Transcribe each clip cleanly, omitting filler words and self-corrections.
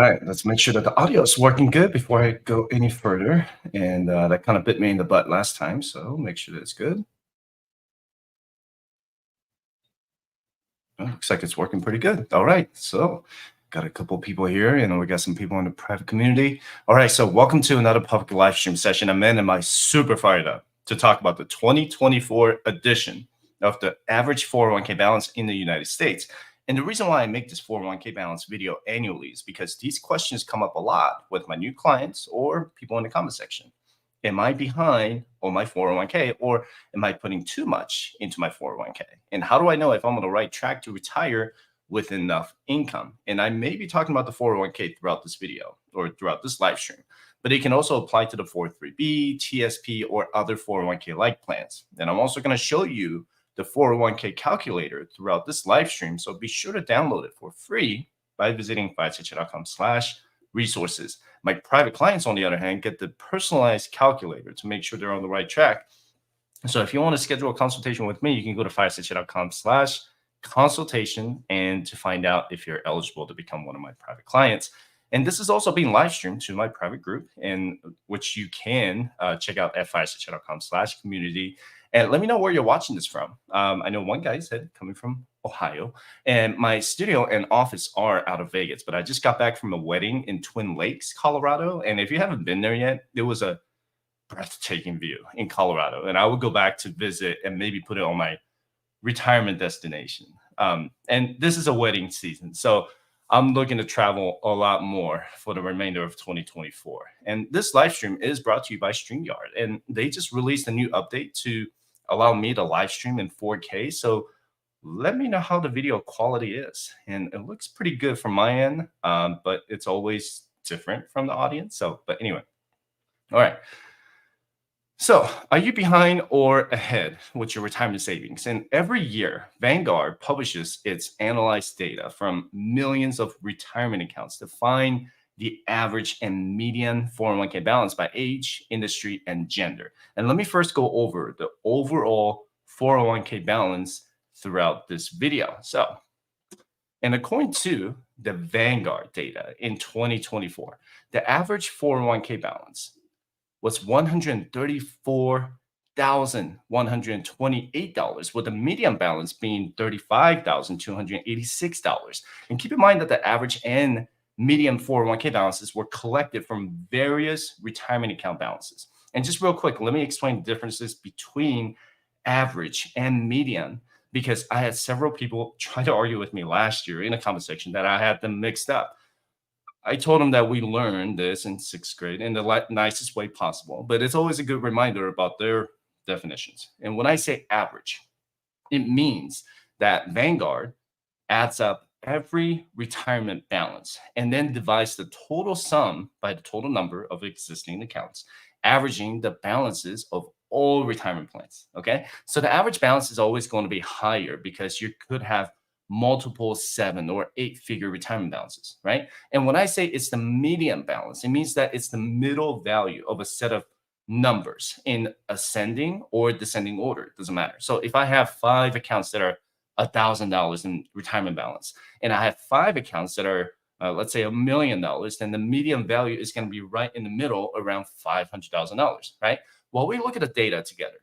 right, let's make sure that the audio is working good before I go any further. And that kind of bit me in the butt last time, so make sure that it's good. Looks like it's working pretty good. All right, so got a couple people here, and we got some people in the private community. All right, so welcome to another public live stream session. I'm in, am I super fired up to talk about the 2024 edition of the average 401k balance in the United States. And the reason why I make this 401k balance video annually is because these questions come up a lot with my new clients or people in the comment section. Am I behind on my 401k, or am I putting too much into my 401k? And how do I know if I'm on the right track to retire with enough income? And I may be talking about the 401k throughout this video or throughout this live stream, but it can also apply to the 403b, TSP, or other 401k like plans. And I'm also going to show you the 401k calculator throughout this live stream. So be sure to download it for free by visiting firesignature.com/resources. My private clients, on the other hand, get the personalized calculator to make sure they're on the right track. So if you want to schedule a consultation with me, you can go to firesignature.com/consultation and to find out if you're eligible to become one of my private clients. And this is also being live streamed to my private group, and which you can check out at firesignature.com/community. And let me know where you're watching this from. I know one guy said coming from Ohio, and my studio and office are out of Vegas, but I just got back from a wedding in Twin Lakes, Colorado. And if you haven't been there yet, it was a breathtaking view in Colorado. And I would go back to visit and maybe put it on my retirement destination. And this is a wedding season, so I'm looking to travel a lot more for the remainder of 2024. And this live stream is brought to you by StreamYard. And they just released a new update to allow me to live stream in 4K. So let me know how the video quality is. And it looks pretty good from my end, but it's always different from the audience. So, but anyway, all right. So, are you behind or ahead with your retirement savings? And every year, Vanguard publishes its analyzed data from millions of retirement accounts to find the average and median 401k balance by age, industry, and gender. And let me first go over the overall 401k balance throughout this video. So, and according to the Vanguard data in 2024, the average 401k balance was $134,128, with the median balance being $35,286. And keep in mind that the average and median 401k balances were collected from various retirement account balances. And just real quick, let me explain the differences between average and median, because I had several people try to argue with me last year in the comment section that I had them mixed up. I told them that we learned this in 6th grade in the nicest way possible, but it's always a good reminder about their definitions. And when I say average, it means that Vanguard adds up every retirement balance and then divides the total sum by the total number of existing accounts, averaging the balances of all retirement plans. Okay. So the average balance is always going to be higher because you could have multiple 7 or 8-figure retirement balances, right? And when I say it's the median balance, it means that it's the middle value of a set of numbers in ascending or descending order. It doesn't matter. So if I have 5 accounts that are $1,000 in retirement balance, and I have 5 accounts that are, let's say, $1 million, then the median value is going to be right in the middle, around $500,000, right? While we look at the data together,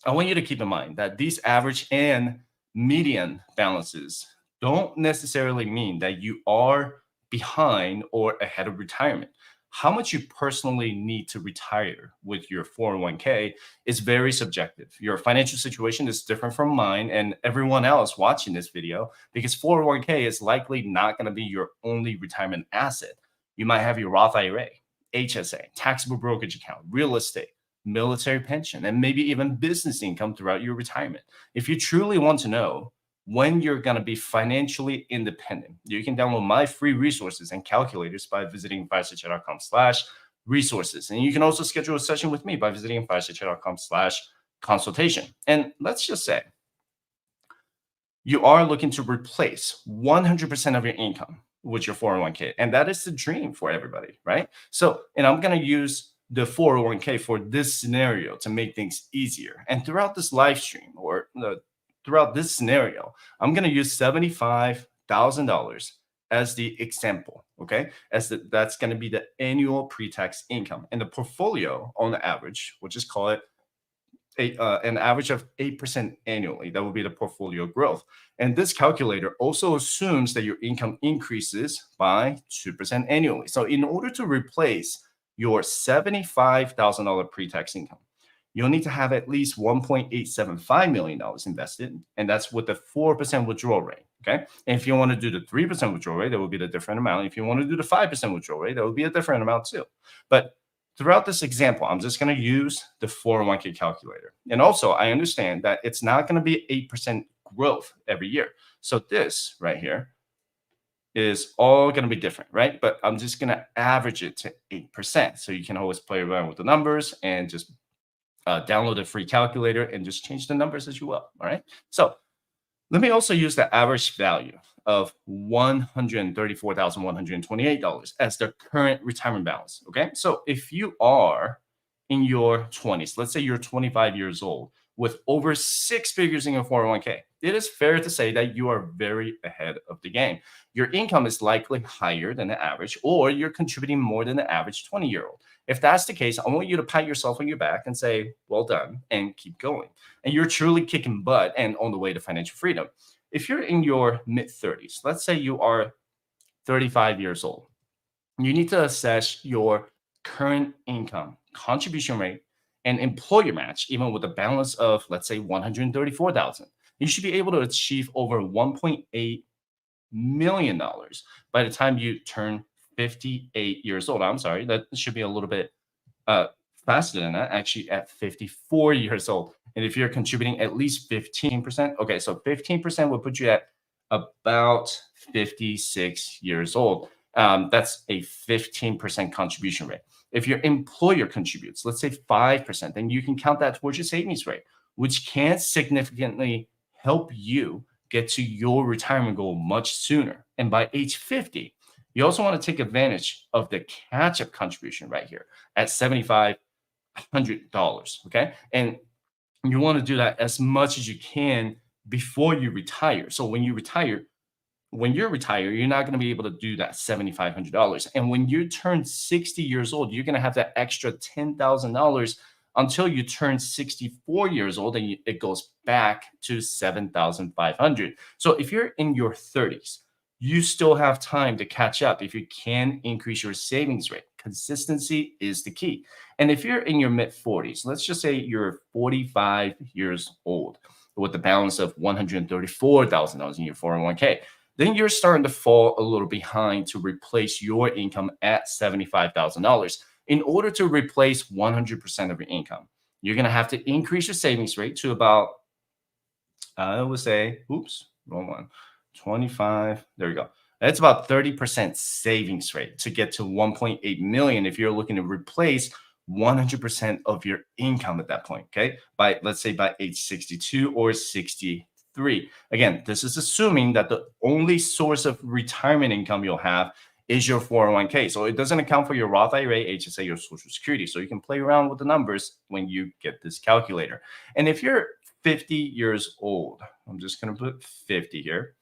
I want you to keep in mind that these average and median balances don't necessarily mean that you are behind or ahead of retirement. How much you personally need to retire with your 401k is very subjective. Your financial situation is different from mine and everyone else watching this video, because 401k is likely not going to be your only retirement asset. You might have your Roth IRA, HSA, taxable brokerage account, real estate, military pension, and maybe even business income throughout your retirement. If you truly want to know when you're going to be financially independent, you can download my free resources and calculators by visiting firesignature.com/resources. And you can also schedule a session with me by visiting firesignature.com/consultation. And let's just say you are looking to replace 100% of your income with your 401k. And that is the dream for everybody, right? So, and I'm going to use the 401k for this scenario to make things easier. And throughout this live stream, or throughout this scenario, I'm going to use $75,000 as the example. Okay, that's going to be the annual pre-tax income, and the portfolio on the average, we'll just call it an average of 8% annually. That would be the portfolio growth. And this calculator also assumes that your income increases by 2% annually. So, in order to replace your $75,000 pre tax income, you'll need to have at least $1.875 million invested. And that's with the 4% withdrawal rate. Okay. And if you want to do the 3% withdrawal rate, that would be the different amount. If you want to do the 5% withdrawal rate, that would be a different amount too. But throughout this example, I'm just going to use the 401k calculator. And also, I understand that it's not going to be 8% growth every year. So this right here is all going to be different, right? But I'm just going to average it to 8%. So you can always play around with the numbers and just download a free calculator and just change the numbers as you will. All right. So let me also use the average value of $134,128 as the current retirement balance. Okay. So if you are in your 20s, let's say you're 25 years old with over six figures in your 401k, it is fair to say that you are very ahead of the game. Your income is likely higher than the average, or you're contributing more than the average 20-year-old. If that's the case, I want you to pat yourself on your back and say, well done, and keep going. And you're truly kicking butt and on the way to financial freedom. If you're in your mid 30s, let's say you are 35 years old, you need to assess your current income, contribution rate, and employer match, even with a balance of, let's say, 134,000. You should be able to achieve over $1.8 million by the time you turn 58 years old. I'm sorry, that should be a little bit uh, faster than that, actually at 54 years old. And if you're contributing at least 15%, okay, so 15% would put you at about 56 years old. That's a 15% contribution rate. If your employer contributes, let's say 5%, then you can count that towards your savings rate, which can significantly help you get to your retirement goal much sooner. And by age 50, you also want to take advantage of the catch up contribution right here at $7,500. Okay. And you want to do that as much as you can before you retire. So when you're retired, you're not going to be able to do that $7,500. And when you turn 60 years old, you're going to have that extra $10,000 until you turn 64 years old, and it goes back to 7,500. So if you're in your 30s, you still have time to catch up if you can increase your savings rate. Consistency is the key. And if you're in your mid 40s, let's just say you're 45 years old with the balance of $134,000 in your 401k, then you're starting to fall a little behind to replace your income at $75,000. In order to replace 100% of your income, you're going to have to increase your savings rate to about, I would say, oops, wrong one, 25. There we go. That's about 30% savings rate to get to 1.8 million if you're looking to replace 100% of your income at that point. Okay. By, let's say, by age 62 or 63. Again, this is assuming that the only source of retirement income you'll have is your 401k. So it doesn't account for your Roth IRA, HSA, or Social Security. So you can play around with the numbers when you get this calculator. And if you're 50 years old, I'm just going to put 50 here,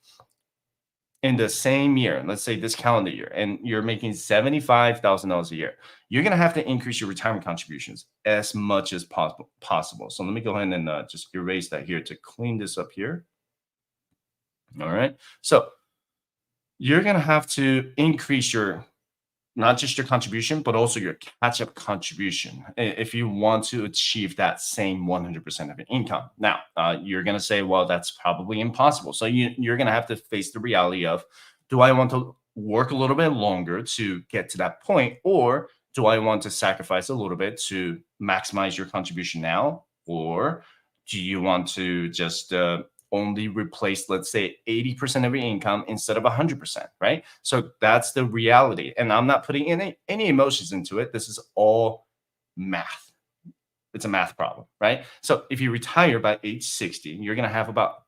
in the same year, let's say this calendar year, and you're making $75,000 a year, you're going to have to increase your retirement contributions as much as possible. So let me go ahead and just erase that here to clean this up here. All right. So you're going to have to increase your, not just your contribution, but also your catch-up contribution if you want to achieve that same 100% of your income. Now, you're going to say, well, that's probably impossible. So you're going to have to face the reality of, do I want to work a little bit longer to get to that point, or do I want to sacrifice a little bit to maximize your contribution now? Or do you want to just only replace, let's say, 80% of your income instead of 100%, right? So that's the reality. And I'm not putting any emotions into it. This is all math. It's a math problem, right? So if you retire by age 60, you're going to have about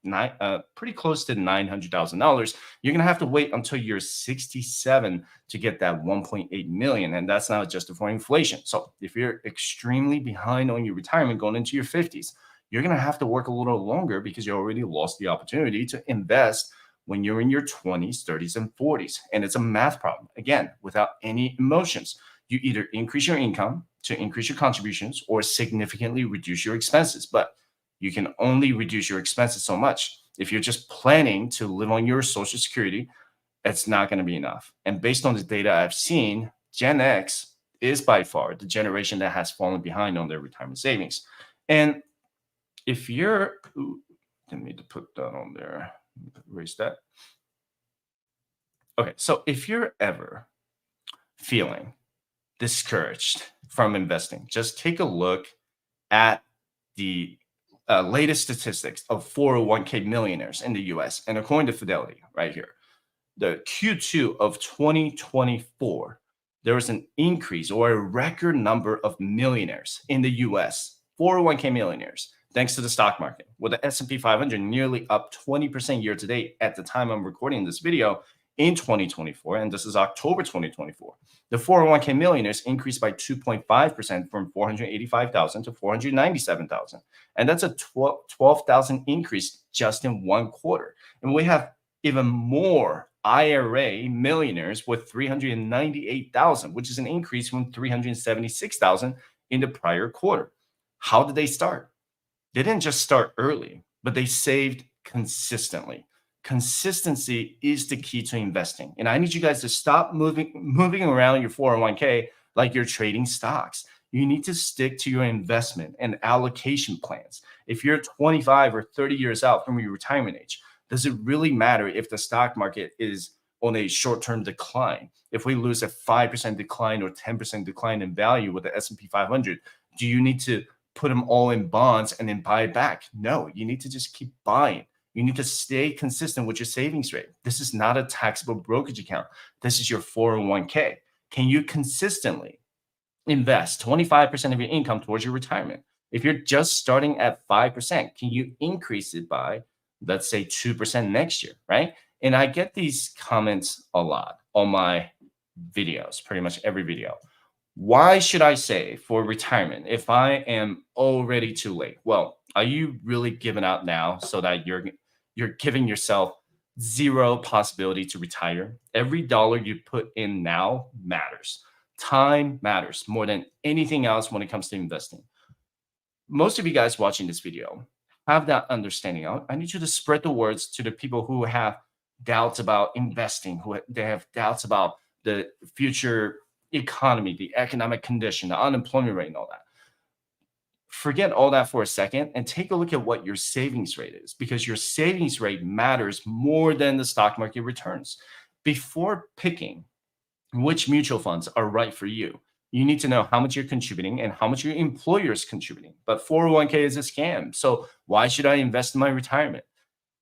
pretty close to $900,000. You're going to have to wait until you're 67 to get that 1.8 million. And that's not adjusted for inflation. So if you're extremely behind on your retirement going into your 50s, you're going to have to work a little longer because you already lost the opportunity to invest when you're in your 20s, 30s, and 40s. And it's a math problem, again, without any emotions. You either increase your income to increase your contributions or significantly reduce your expenses. But you can only reduce your expenses so much. If you're just planning to live on your Social Security, it's not going to be enough. And based on the data I've seen, Gen X is by far the generation that has fallen behind on their retirement savings. And if you're, didn't need to put that on there, erase that. Okay, so if you're ever feeling discouraged from investing, just take a look at the latest statistics of 401k millionaires in the US. And according to Fidelity, right here, the Q2 of 2024, there was an increase or a record number of millionaires in the US, 401k millionaires, thanks to the stock market, with the S&P 500 nearly up 20% year to date at the time I'm recording this video in 2024, and this is October 2024. The 401k millionaires increased by 2.5% from 485,000 to 497,000. And that's a 12,000 increase just in one quarter. And we have even more IRA millionaires with 398,000, which is an increase from 376,000 in the prior quarter. How did they start? They didn't just start early, but they saved consistently. Consistency is the key to investing. And I need you guys to stop moving around your 401k like you're trading stocks. You need to stick to your investment and allocation plans. If you're 25 or 30 years out from your retirement age, does it really matter if the stock market is on a short-term decline? If we lose a 5% decline or 10% decline in value with the S&P 500, do you need to put them all in bonds and then buy it back? No, you need to just keep buying. You need to stay consistent with your savings rate. This is not a taxable brokerage account. This is your 401k. Can you consistently invest 25% of your income towards your retirement? If you're just starting at 5%, can you increase it by, let's say, 2% next year, right? And I get these comments a lot on my videos, pretty much every video. Why should I save for retirement if I am already too late? Well, are you really giving out now so that you're giving yourself zero possibility to retire? Every dollar you put in now matters. Time matters more than anything else when it comes to investing. Most of you guys watching this video have that understanding. I need you to spread the words to the people who have doubts about investing, who they have doubts about the future economy, the economic condition, the unemployment rate, and all that. Forget all that for a second and take a look at what your savings rate is, because your savings rate matters more than the stock market returns. Before picking which mutual funds are right for you, you need to know how much you're contributing and how much your employer is contributing. But 401k is a scam. So why should I invest in my retirement?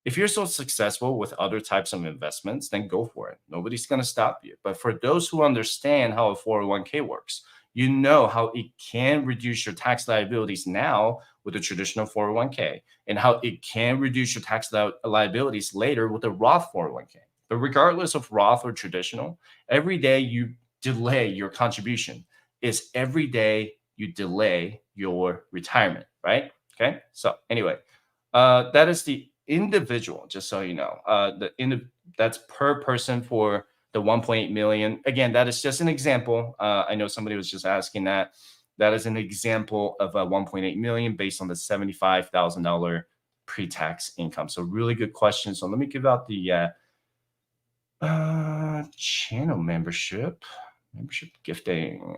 If you're so successful with other types of investments, then go for it. Nobody's going to stop you. But for those who understand how a 401k works, you know how it can reduce your tax liabilities now with a traditional 401k and how it can reduce your tax liabilities later with a Roth 401k. But regardless of Roth or traditional, every day you delay your contribution is every day you delay your retirement, right? Okay. So anyway, that is the individual, just so you know, that's per person for the 1.8 million. Again, that is just an example. I know somebody was just asking that. That is an example of a 1.8 million based on the $75,000 pre-tax income. So really good question. So let me give out the channel membership gifting.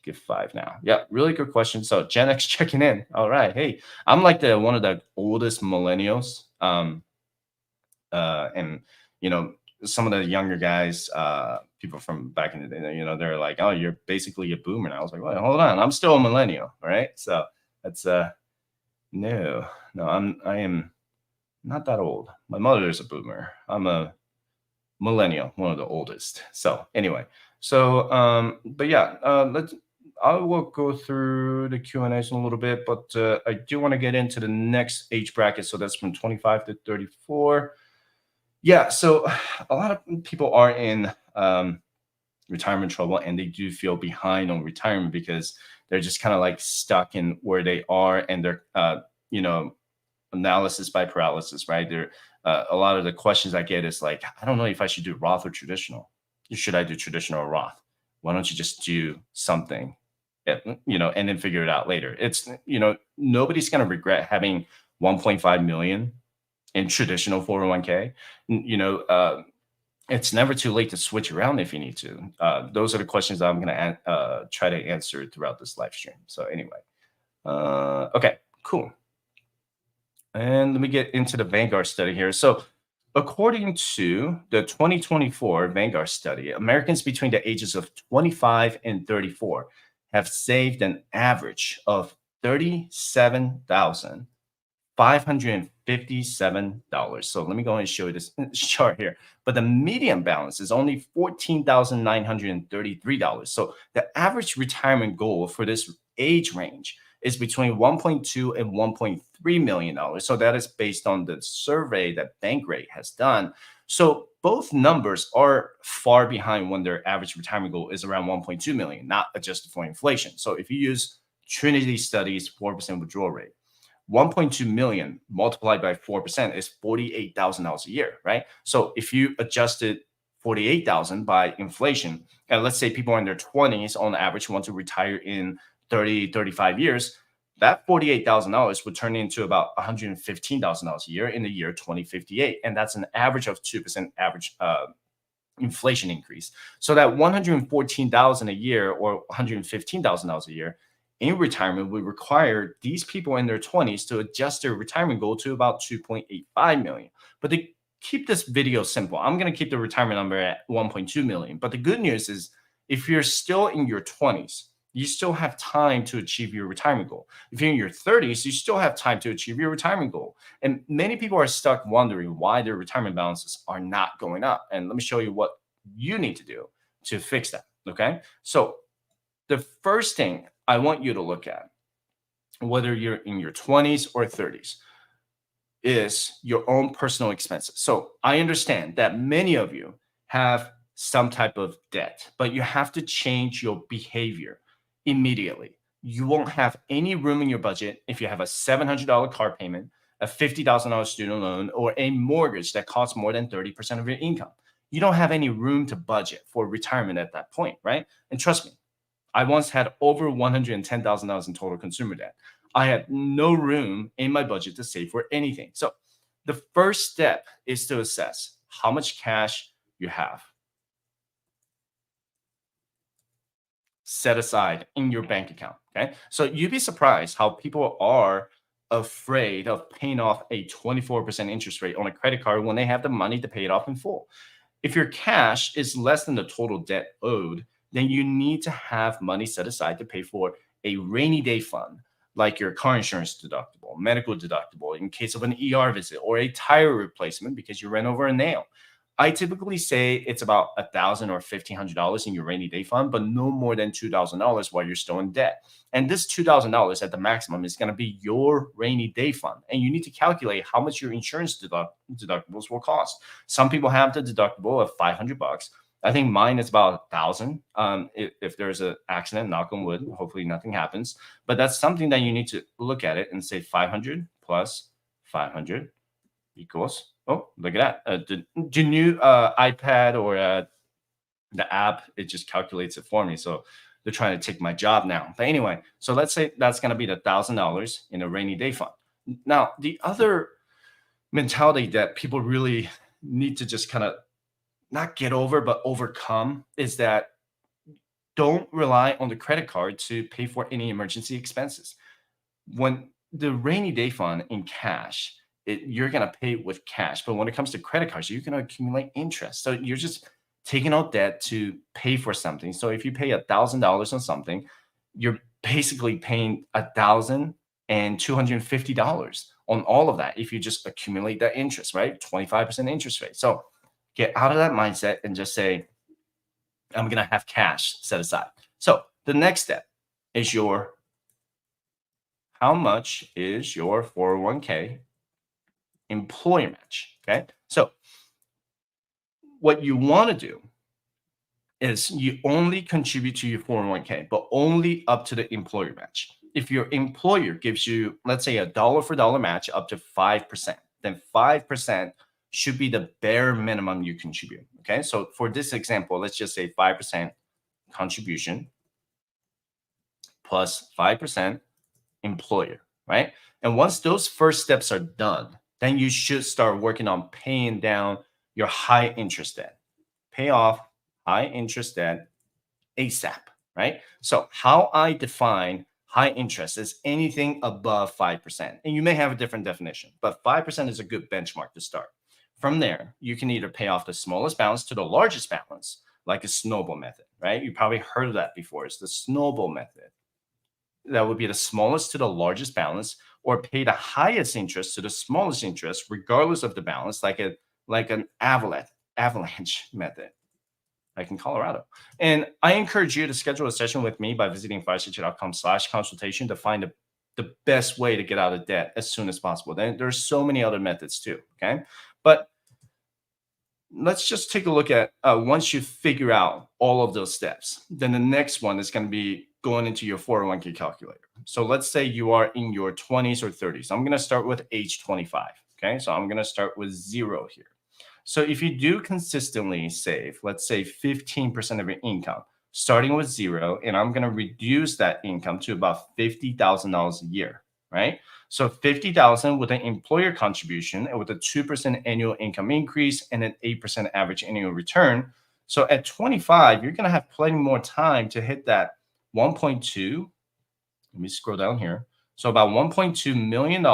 Give 5 now. Yeah, really good question. So Gen X checking in. All right. Hey, I'm like one of the oldest millennials. And you know, some of the younger guys, people from back in the day, you know, they're like, oh, you're basically a boomer. And I was like, well, hold on, I'm still a millennial. All right. So that's no, I am not that old. My mother is a boomer. I'm a millennial, one of the oldest. So anyway, so but yeah, I will go through the Q&As in a little bit, but I do want to get into the next age bracket. So that's from 25 to 34. Yeah, so a lot of people are in retirement trouble, and they do feel behind on retirement because they're just kind of like stuck in where they are, and they're, you know, analysis by paralysis, right? They're a lot of the questions I get is like, I don't know if I should do Roth or traditional. Should I do traditional or Roth? Why don't you just do something, and then figure it out later? It's, nobody's going to regret having 1.5 million in traditional 401k. It's never too late to switch around if you need to. Those are the questions I'm going to try to answer throughout this live stream. So anyway, okay, cool. And let me get into the Vanguard study here. So according to the 2024 Vanguard study, Americans between the ages of 25 and 34 have saved an average of $37,557. So let me go ahead and show you this chart here. But the median balance is only $14,933. So the average retirement goal for this age range is between 1.2 and 1.3 million dollars. So that is based on the survey that Bankrate has done. So both numbers are far behind when their average retirement goal is around 1.2 million, not adjusted for inflation. So if you use Trinity Studies 4% withdrawal rate, 1.2 million multiplied by 4% is $48,000 a year, right? So if you adjusted 48,000 by inflation, and let's say people in their 20s on average want to retire in 30, 35 years, that $48,000 would turn into about $115,000 a year in the year 2058. And that's an average of 2% average inflation increase. So that $114,000 a year or $115,000 a year in retirement would require these people in their 20s to adjust their retirement goal to about 2.85 million. But to keep this video simple, I'm going to keep the retirement number at 1.2 million. But the good news is if you're still in your 20s, you still have time to achieve your retirement goal. If you're in your 30s, you still have time to achieve your retirement goal. And many people are stuck wondering why their retirement balances are not going up. And let me show you what you need to do to fix that. Okay. So the first thing I want you to look at, whether you're in your 20s or 30s, is your own personal expenses. So I understand that many of you have some type of debt, but you have to change your behavior immediately. You won't have any room in your budget if you have a $700 car payment, a $50,000 student loan, or a mortgage that costs more than 30% of your income. You don't have any room to budget for retirement at that point, right? And trust me, I once had over $110,000 in total consumer debt. I had no room in my budget to save for anything. So the first step is to assess how much cash you have set aside in your bank account. Okay. So you'd be surprised how people are afraid of paying off a 24% interest rate on a credit card when they have the money to pay it off in full. If your cash is less than the total debt owed, then you need to have money set aside to pay for a rainy day fund, like your car insurance deductible, medical deductible in case of an ER visit, or a tire replacement because you ran over a nail. I typically say it's about $1,000 or $1,500 in your rainy day fund, but no more than $2,000 while you're still in debt. And this $2,000 at the maximum is going to be your rainy day fund. And you need to calculate how much your insurance deductibles will cost. Some people have the deductible of $500. I think mine is about 1,000. If there's an accident, knock on wood, hopefully nothing happens. But that's something that you need to look at it and say 500 plus 500 equals. Oh, look at that. The new iPad or the app, it just calculates it for me. So they're trying to take my job now. But anyway, so let's say that's going to be the $1,000 in a rainy day fund. Now, the other mentality that people really need to just kind of not get over, but overcome is that don't rely on the credit card to pay for any emergency expenses. When the rainy day fund in cash, you're going to pay with cash. But when it comes to credit cards, you can accumulate interest. So you're just taking out debt to pay for something. So if you pay $1,000 on something, you're basically paying $1,250 on all of that if you just accumulate that interest, right? 25% interest rate. So get out of that mindset and just say, I'm going to have cash set aside. So the next step is how much is your 401k employer match? Okay. So what you want to do is you only contribute to your 401k, but only up to the employer match. If your employer gives you, let's say, a dollar for dollar match up to 5%, then 5% should be the bare minimum you contribute. Okay. So for this example, let's just say 5% contribution plus 5% employer, right? And once those first steps are done, then you should start working on paying down your high interest debt. Pay off high interest debt ASAP, right? So how I define high interest is anything above 5%. And you may have a different definition, but 5% is a good benchmark to start. From there, you can either pay off the smallest balance to the largest balance, like a snowball method, right? You probably heard of that before. It's the snowball method. That would be the smallest to the largest balance, or pay the highest interest to the smallest interest, regardless of the balance, like an avalanche method, like in Colorado. And I encourage you to schedule a session with me by visiting firestation.com/consultation to find the best way to get out of debt as soon as possible. Then there's so many other methods too. Okay. But let's just take a look at once you figure out all of those steps, then the next one is going to be going into your 401k calculator. So let's say you are in your 20s or 30s. I'm going to start with age 25. Okay. So I'm going to start with 0 here. So if you do consistently save, let's say 15% of your income, starting with 0, and I'm going to reduce that income to about $50,000 a year, right? So 50,000 with an employer contribution and with a 2% annual income increase and an 8% average annual return. So at 25, you're going to have plenty more time to hit that 1.2. Let me scroll down here. So about $1.2 million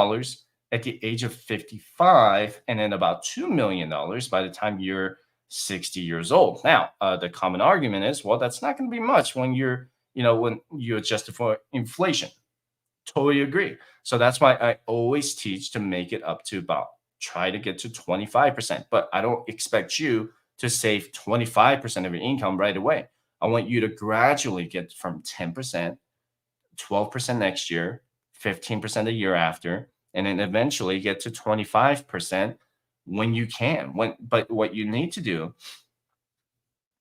at the age of 55, and then about $2 million by the time you're 60 years old. Now, the common argument is, well, that's not going to be much when when you adjust it for inflation. Totally agree. So that's why I always teach to make it up to try to get to 25%. But I don't expect you to save 25% of your income right away. I want you to gradually get from 10%, 12% next year, 15% the year after, and then eventually get to 25% when you can. But what you need to do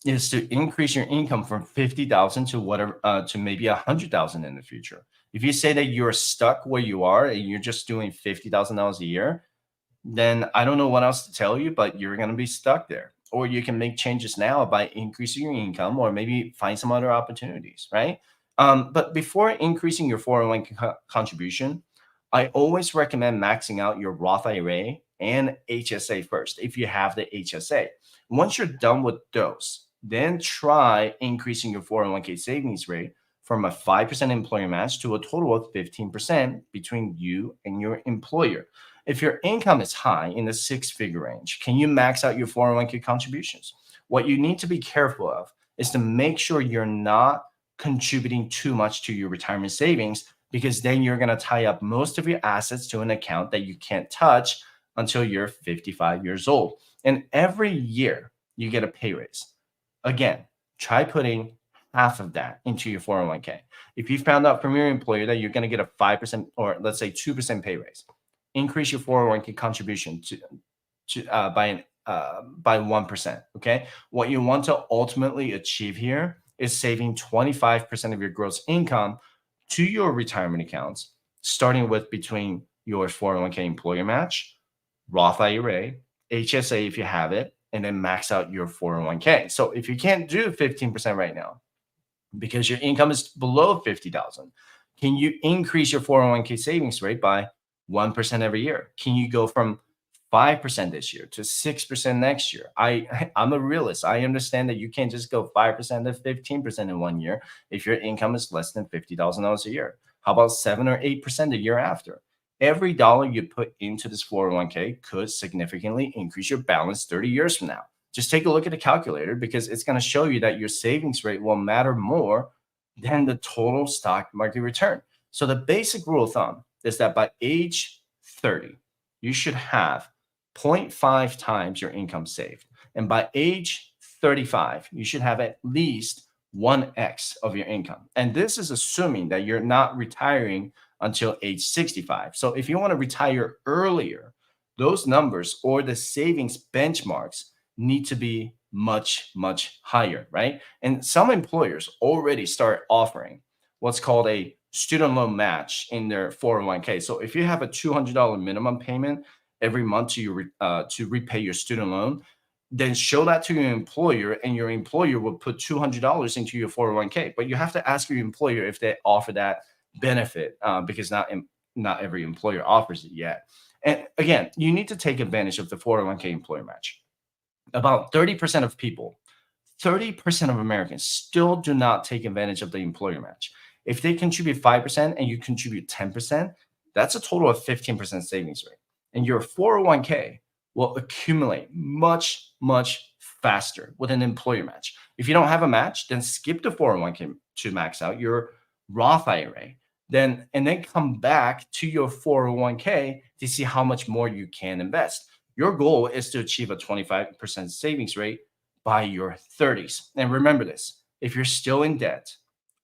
is to increase your income from 50,000 to whatever to maybe 100,000 in the future. If you say that you're stuck where you are and you're just doing $50,000 a year, then I don't know what else to tell you, but you're going to be stuck there. Or you can make changes now by increasing your income, or maybe find some other opportunities, right? But before increasing your 401k contribution, I always recommend maxing out your Roth IRA and HSA first, if you have the HSA. Once you're done with those, then try increasing your 401k savings rate from a 5% employer match to a total of 15% between you and your employer. If your income is high in the 6-figure range, can you max out your 401k contributions? What you need to be careful of is to make sure you're not contributing too much to your retirement savings, because then you're going to tie up most of your assets to an account that you can't touch until you're 55 years old. And every year you get a pay raise. Again, try putting half of that into your 401k. If you found out from your employer that you're going to get a 5% or let's say 2% pay raise, increase your 401k contribution by 1%. Okay. What you want to ultimately achieve here is saving 25% of your gross income to your retirement accounts, starting with between your 401k employer match, Roth IRA, HSA if you have it, and then max out your 401k. So if you can't do 15% right now because your income is below 50,000, can you increase your 401k savings rate by 1% every year? Can you go from 5% this year to 6% next year? I'm a realist. I understand that you can't just go 5% to 15% in 1 year if your income is less than $50,000 a year. How about 7 or 8% the year after? Every dollar you put into this 401k could significantly increase your balance 30 years from now. Just take a look at the calculator, because it's going to show you that your savings rate will matter more than the total stock market return. So the basic rule of thumb is that by age 30, you should have 0.5 times your income saved. And by age 35, you should have at least 1x of your income. And this is assuming that you're not retiring until age 65. So if you want to retire earlier, those numbers or the savings benchmarks need to be much, much higher, right? And some employers already start offering what's called a student loan match in their 401k. So if you have a $200 minimum payment every month to repay your student loan, then show that to your employer, and your employer will put $200 into your 401k. But you have to ask your employer if they offer that benefit, because not every employer offers it yet. And again, you need to take advantage of the 401k employer match. About 30% of people, 30% of Americans still do not take advantage of the employer match. If they contribute 5% and you contribute 10%, that's a total of 15% savings rate. And your 401k will accumulate much, much faster with an employer match. If you don't have a match, then skip the 401k to max out your Roth IRA. Then come back to your 401k to see how much more you can invest. Your goal is to achieve a 25% savings rate by your 30s. And remember this, if you're still in debt,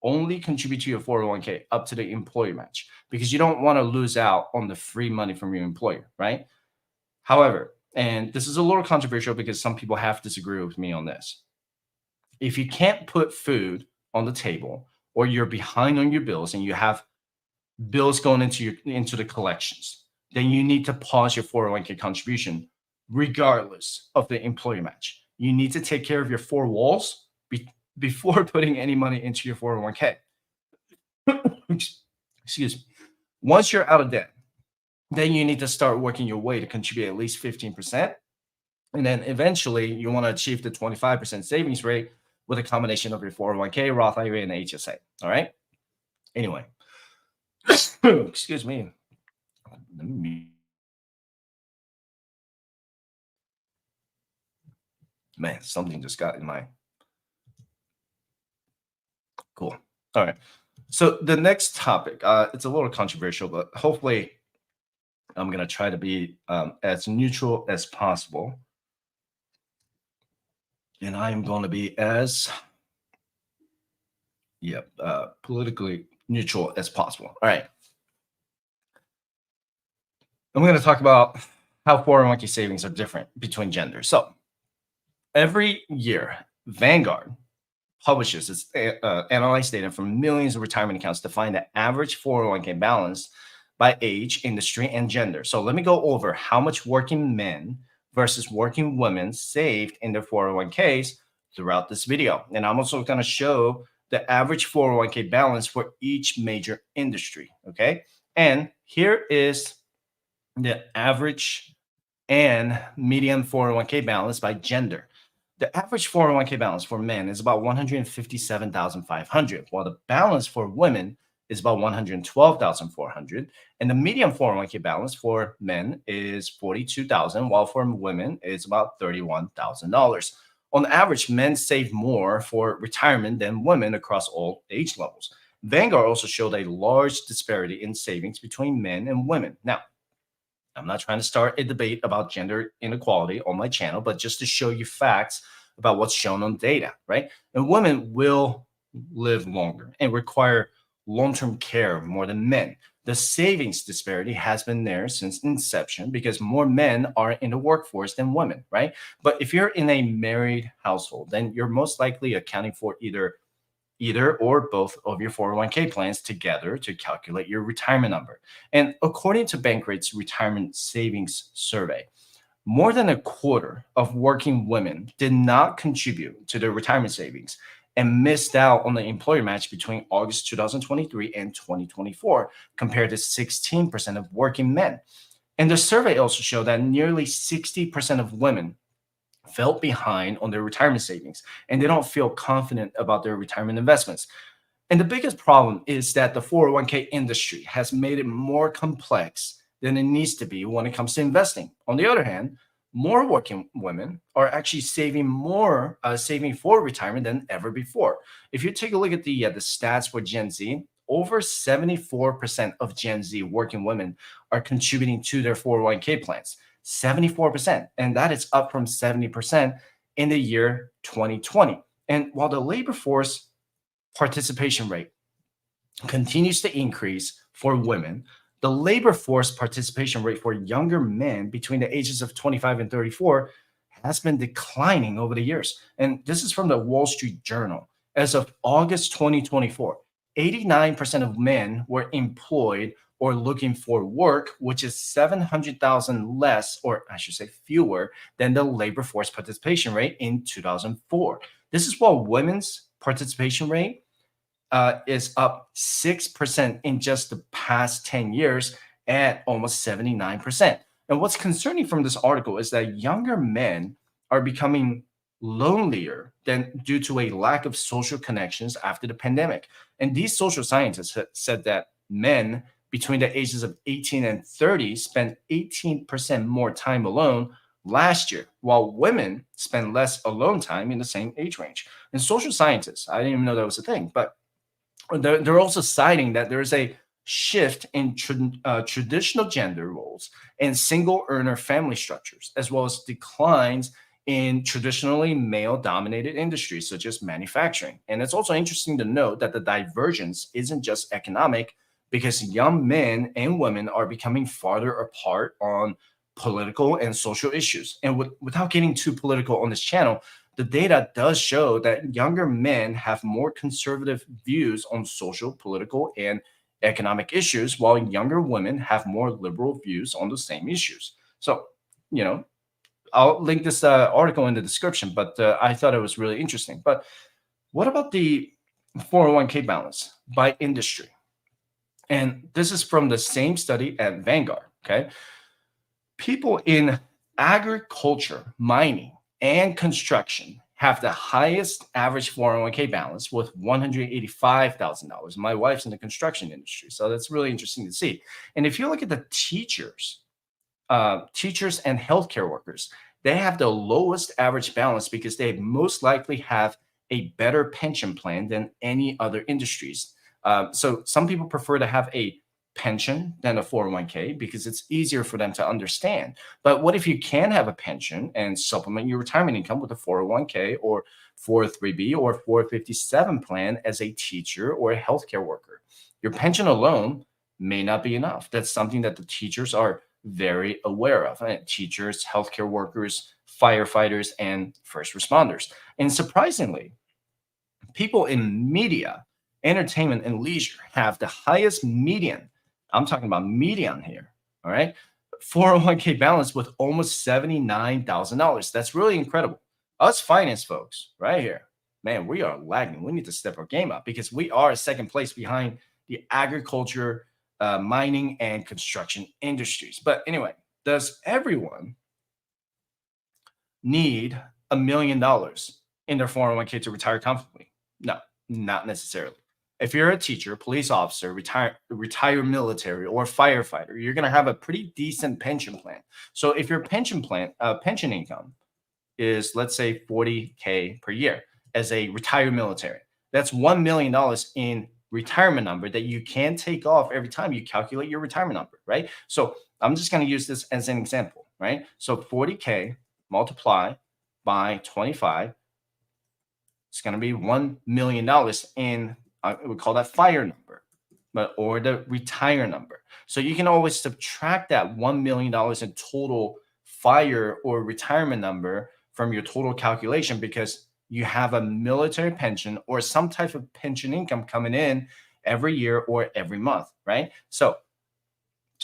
only contribute to your 401k up to the employer match, because you don't want to lose out on the free money from your employer, right? However, and this is a little controversial because some people have disagreed with me on this. If you can't put food on the table, or you're behind on your bills and you have bills going into the collections, then you need to pause your 401k contribution regardless of the employer match. You need to take care of your four walls before putting any money into your 401k. Excuse me. Once you're out of debt, then you need to start working your way to contribute at least 15%. And then eventually you want to achieve the 25% savings rate with a combination of your 401k, Roth IRA, and HSA. All right. Anyway, excuse me. Man, something just got in my. Cool. All right. So the next topic, it's a little controversial, but hopefully I'm going to try to be as neutral as possible. And I am going to be as politically neutral as possible. All right. I'm going to talk about how 401k savings are different between genders. So every year, Vanguard publishes its analyzed data from millions of retirement accounts to find the average 401k balance by age, industry, and gender. So let me go over how much working men versus working women saved in their 401ks throughout this video. And I'm also going to show the average 401k balance for each major industry, okay? And here is the average and median 401k balance by gender. The average 401k balance for men is about 157,500, while the balance for women is about 112,400, and the median 401k balance for men is 42,000, while for women it's about $31,000. On average, men save more for retirement than women across all age levels. Vanguard also showed a large disparity in savings between men and women. Now, I'm not trying to start a debate about gender inequality on my channel, but just to show you facts about what's shown on data, right? And women will live longer and require long-term care more than men. The savings disparity has been there since inception because more men are in the workforce than women, right? But if you're in a married household, then you're most likely accounting for either or both of your 401k plans together to calculate your retirement number. And according to Bankrate's retirement savings survey, more than a quarter of working women did not contribute to their retirement savings and missed out on the employer match between August 2023 and 2024, compared to 16% of working men. And the survey also showed that nearly 60% of women felt behind on their retirement savings, and they don't feel confident about their retirement investments. And the biggest problem is that the 401k industry has made it more complex than it needs to be when it comes to investing. On the other hand, more working women are actually saving for retirement than ever before. If you take a look at the stats for Gen Z, over 74% of Gen Z working women are contributing to their 401k plans. 74%, and that is up from 70% in the year 2020. And while the labor force participation rate continues to increase for women, the labor force participation rate for younger men between the ages of 25 and 34 has been declining over the years. And this is from the Wall Street Journal. As of August 2024, 89% of men were employed or looking for work, which is 700,000 less, or I should say fewer, than the labor force participation rate in 2004. This is while women's participation rate is up 6% in just the past 10 years at almost 79%. And what's concerning from this article is that younger men are becoming lonelier than due to a lack of social connections after the pandemic. And these social scientists said that men between the ages of 18 and 30 spent 18% more time alone last year, while women spend less alone time in the same age range. And social scientists, I didn't even know that was a thing, but they're also citing that there is a shift in traditional gender roles and single earner family structures, as well as declines in traditionally male dominated industries such as manufacturing. And it's also interesting to note that the divergence isn't just economic, because young men and women are becoming farther apart on political and social issues. And without getting too political on this channel, the data does show that younger men have more conservative views on social, political, and economic issues, while younger women have more liberal views on the same issues. So, you know, I'll link this article in the description, but I thought it was really interesting. But what about the 401k balance by industry? And this is from the same study at Vanguard. Okay. People in agriculture, mining, and construction have the highest average 401k balance with $185,000. My wife's in the construction industry, so that's really interesting to see. And if you look at the teachers and healthcare workers, they have the lowest average balance because they most likely have a better pension plan than any other industries. So some people prefer to have a pension than a 401k because it's easier for them to understand. But what if you can have a pension and supplement your retirement income with a 401k or 403b or 457 plan as a teacher or a healthcare worker? Your pension alone may not be enough. That's something that the teachers are very aware of. Teachers, healthcare workers, firefighters, and first responders. And surprisingly, people in media, entertainment, and leisure have the highest median. I'm talking about median here. All right. 401k balance with almost $79,000. That's really incredible. Us finance folks right here, man, we are lagging. We need to step our game up because we are second place behind the agriculture, mining, and construction industries. But anyway, does everyone need $1 million in their 401k to retire comfortably? No, not necessarily. If you're a teacher, police officer, retired military, or firefighter, you're going to have a pretty decent pension plan. So if your pension income is, let's say, 40K per year as a retired military, that's $1 million in retirement number that you can take off every time you calculate your retirement number, right? So I'm just going to use this as an example, right? So 40K multiply by 25, it's going to be $1 million in, we call that fire number, or the retire number. So you can always subtract that $1 million in total fire or retirement number from your total calculation because you have a military pension or some type of pension income coming in every year or every month, right? So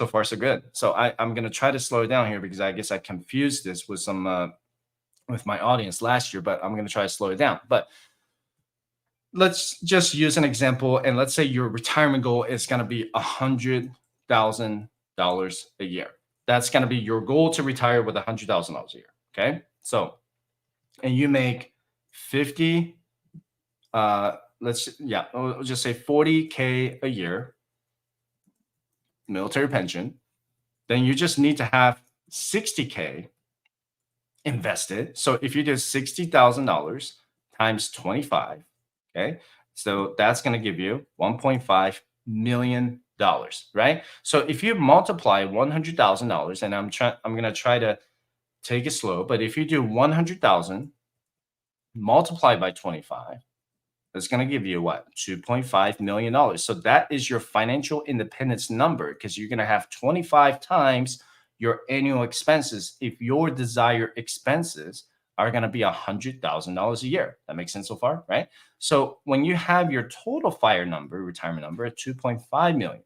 far so good. So I'm going to try to slow it down here because I guess I confused this with some with my audience last year, but I'm going to try to slow it down. But let's just use an example, and let's say your retirement goal is going to be $100,000 a year. That's going to be your goal to retire with $100,000 a year. Okay, so and you make 50. We'll just say 40K a year, military pension. Then you just need to have 60K invested. So if you do $60,000 times 25, okay, so that's going to give you $1.5 million, right? So if you multiply $100,000, and I'm going to try to take it slow, but if you do 100,000 multiplied by 25, that's going to give you what? $2.5 million. So that is your financial independence number because you're going to have 25 times your annual expenses if your desired expenses are going to be $100,000 a year. That makes sense so far, right? So when you have your total retirement number at 2.5 million,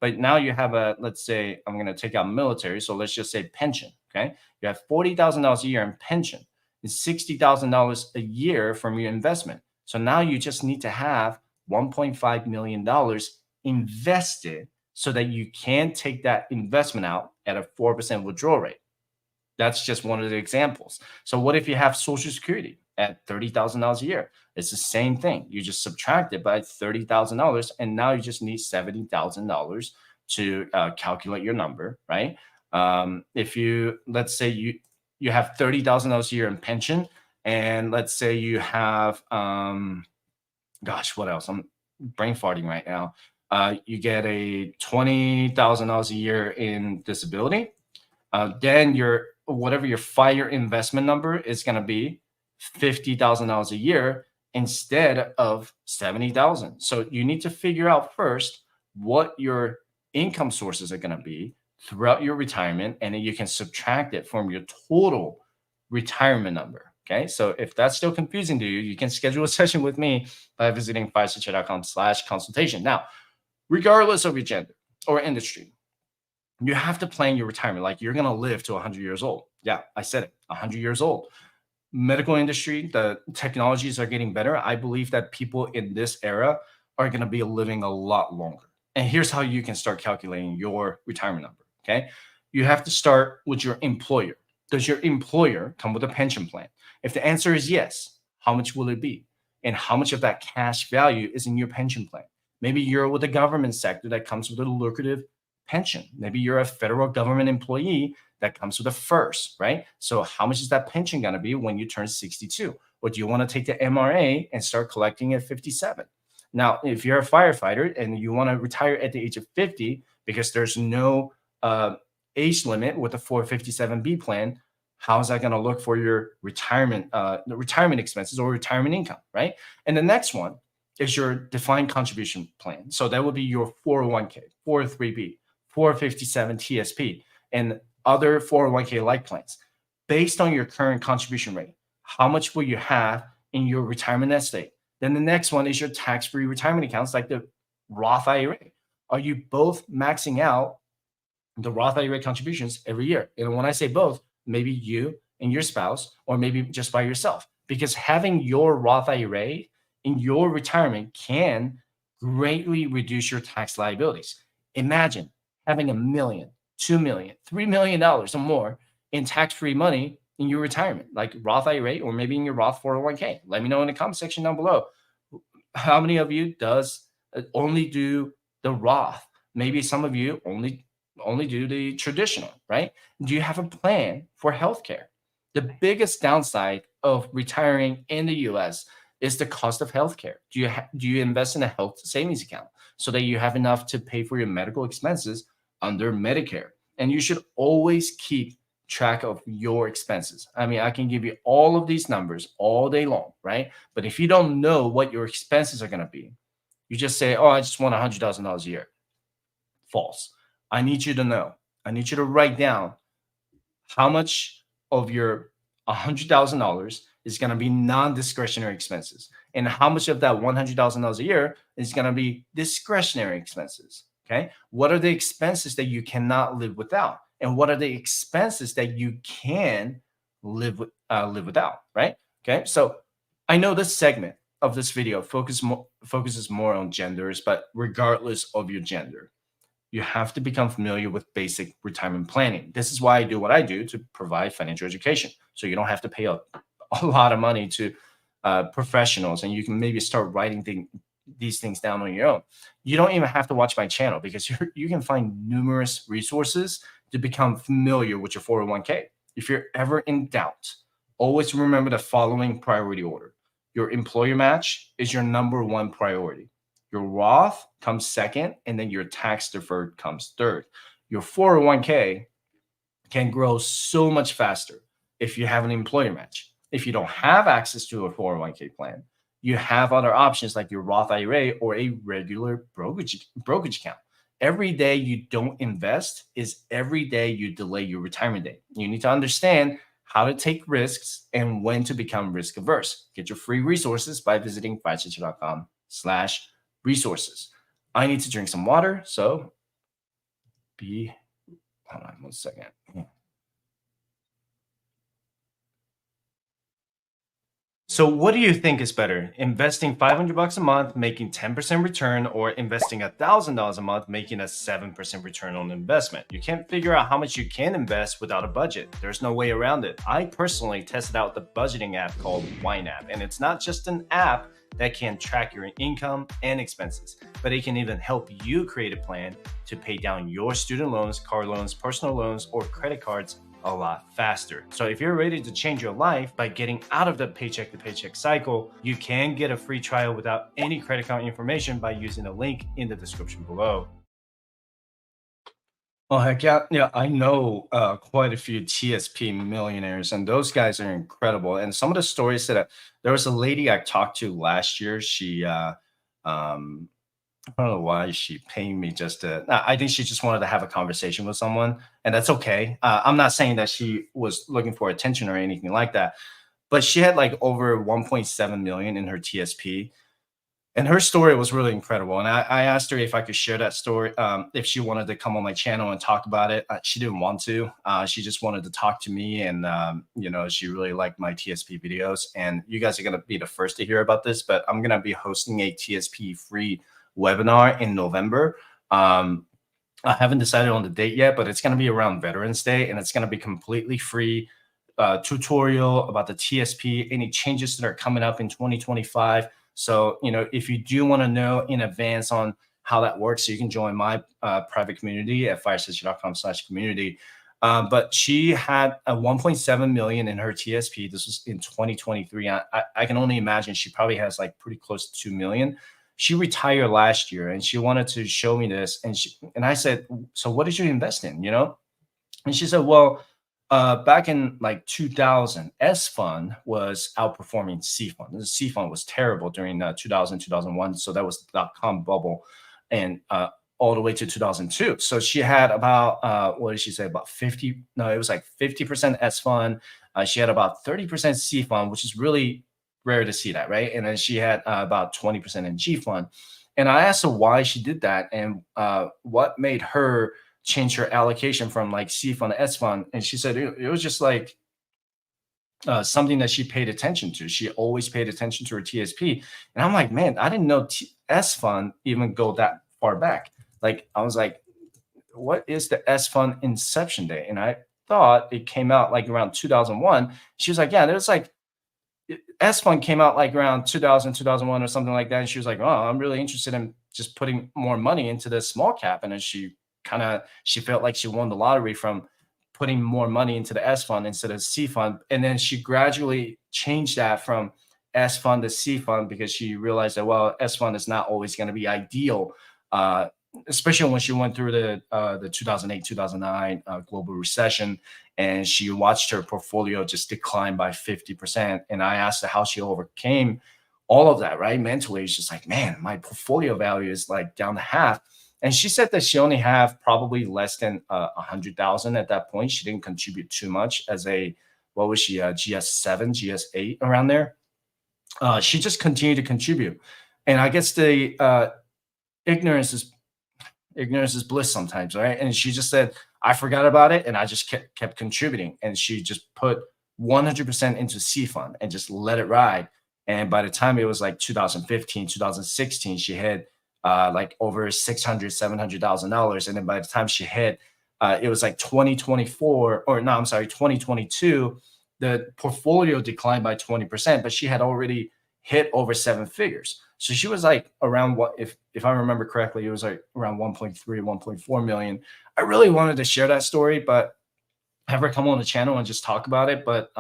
But now you have a, let's say, I'm going to take out military. So let's just say pension. Okay. You have $40,000 a year in pension and $60,000 a year from your investment. So now you just need to have $1.5 million invested so that you can take that investment out at a 4% withdrawal rate. That's just one of the examples. So what if you have Social Security at $30,000 a year? It's the same thing. You just subtract it by $30,000, and now you just need $70,000 to calculate your number, right? If you, let's say you have $30,000 a year in pension, and let's say you have, gosh, what else? I'm brain farting right now. You get a $20,000 a year in disability. Then your whatever your FIRE investment number is going to be $50,000 a year instead of 70,000. So you need to figure out first what your income sources are going to be throughout your retirement, and then you can subtract it from your total retirement number. Okay. So if that's still confusing to you, you can schedule a session with me by visiting firesuture.com/consultation. Now, regardless of your gender or industry, you have to plan your retirement like you're going to live to 100 years old. Yeah, I said it, 100 years old. Medical industry, the technologies are getting better. I believe that people in this era are going to be living a lot longer. And here's how you can start calculating your retirement number. Okay. You have to start with your employer. Does your employer come with a pension plan? If the answer is yes, how much will it be? And how much of that cash value is in your pension plan? Maybe you're with a government sector that comes with a lucrative pension. Maybe you're a federal government employee that comes with a FIRST, right? So how much is that pension going to be when you turn 62? Or do you want to take the MRA and start collecting at 57? Now, if you're a firefighter and you want to retire at the age of 50 because there's no age limit with the 457B plan, how is that going to look for your retirement expenses or retirement income, right? And the next one is your defined contribution plan. So that would be your 401k, 403b, 457 TSP, and other 401k like plans. Based on your current contribution rate, how much will you have in your retirement nest egg? Then the next one is your tax-free retirement accounts like the Roth IRA. Are you both maxing out the Roth IRA contributions every year? And when I say both, maybe you and your spouse, or maybe just by yourself, because having your Roth IRA in your retirement can greatly reduce your tax liabilities. Imagine having $1 million, $2 million, $3 million or more in tax-free money in your retirement, like Roth IRA or maybe in your Roth 401k. Let me know in the comment section down below. How many of you does only do the Roth? Maybe some of you only do the traditional, right? Do you have a plan for healthcare? The biggest downside of retiring in the US is the cost of healthcare. Do you invest in a health savings account so that you have enough to pay for your medical expenses under Medicare? And you should always keep track of your expenses. I mean, I can give you all of these numbers all day long, right? But if you don't know what your expenses are going to be, you just say, oh, I just want $100,000 a year. False. I need you to know. I need you to write down how much of your $100,000 is going to be non-discretionary expenses, and how much of that $100,000 a year is going to be discretionary expenses. Okay. What are the expenses that you cannot live without? And what are the expenses that you can live without? Right. Okay. So I know this segment of this video focuses more on genders, but regardless of your gender, you have to become familiar with basic retirement planning. This is why I do what I do, to provide financial education. So you don't have to pay a lot of money to professionals, and you can maybe start writing these things down on your own. You don't even have to watch my channel, because you can find numerous resources to become familiar with your 401k. If you're ever in doubt, always remember the following priority order. Your employer match is your #1 priority. Your Roth comes second, and then your tax deferred comes third. Your 401k can grow so much faster if you have an employer match. If you don't have access to a 401k plan, you have other options like your Roth IRA or a regular brokerage account. Every day you don't invest is every day you delay your retirement date. You need to understand how to take risks and when to become risk averse. Get your free resources by visiting firesuture.com/resources. I need to drink some water, so be, hold on 1 second. So what do you think is better? Investing 500 bucks a month, making 10% return, or investing $1,000 a month, making a 7% return on investment? You can't figure out how much you can invest without a budget. There's no way around it. I personally tested out the budgeting app called YNAB, and it's not just an app that can track your income and expenses, but it can even help you create a plan to pay down your student loans, car loans, personal loans, or credit cards a lot faster. So if you're ready to change your life by getting out of the paycheck to paycheck cycle, you can get a free trial without any credit card information by using the link in the description below. Oh heck yeah, yeah! I know quite a few TSP millionaires, and those guys are incredible. And some of the stories that there was a lady I talked to last year. Um, I don't know why she paying me just to. I think she just wanted to have a conversation with someone, and that's okay. I'm not saying that she was looking for attention or anything like that, but she had like over 1.7 million in her TSP, and her story was really incredible. And I asked her if I could share that story, if she wanted to come on my channel and talk about it. She didn't want to. She just wanted to talk to me, and she really liked my TSP videos. And you guys are gonna be the first to hear about this, but I'm gonna be hosting a TSP free webinar in November. I haven't decided on the date yet, but it's gonna be around Veterans Day, and it's gonna be completely free. Tutorial about the TSP, any changes that are coming up in 2025. So, if you do want to know in advance on how that works, you can join my private community at firestation.com/community. But she had a 1.7 million in her TSP. This was in 2023. I can only imagine she probably has like pretty close to 2 million. She retired last year and she wanted to show me this. And I said, so what did you invest in? And she said, well, back in like 2000, S fund was outperforming C fund. The C fund was terrible during 2000, 2001. So that was the dot-com bubble, and all the way to 2002. So she had about, what did she say? About 50, no, it was like 50% S fund. She had about 30% C fund, which is really rare to see that, right? And then she had about 20% in G fund. And I asked her why she did that and what made her change her allocation from like C fund to S fund. And she said it was just like something that she paid attention to. She always paid attention to her TSP. And I'm like, man, I didn't know S fund even go that far back. Like, I was like, what is the S fund inception date? And I thought it came out like around 2001. She was like, yeah, there's like S fund came out like around 2000, 2001 or something like that. And she was like, oh, I'm really interested in just putting more money into the small cap. And then she felt like she won the lottery from putting more money into the S fund instead of C fund. And then she gradually changed that from S fund to C fund because she realized that, well, S fund is not always going to be ideal, uh, especially when she went through the 2008, 2009 global recession. And she watched her portfolio just decline by 50%. And I asked her how she overcame all of that, right? Mentally, it's just like, man, my portfolio value is like down to half. And she said that she only have probably less than 100,000 at that point. She didn't contribute too much as what was she, GS7, GS8 around there. She just continued to contribute. And I guess the ignorance is ignorance is bliss sometimes, right? And she just said, I forgot about it and I just kept contributing. And she just put 100% into C fund and just let it ride. And by the time it was like 2015, 2016, she had like over 600, $700,000. And then by the time she hit, it was like 2024, or no, I'm sorry, 2022, the portfolio declined by 20%, but she had already hit over seven figures. So she was like around what, if I remember correctly, it was like around 1.3, 1.4 million. I really wanted to share that story, but have her come on the channel and just talk about it, but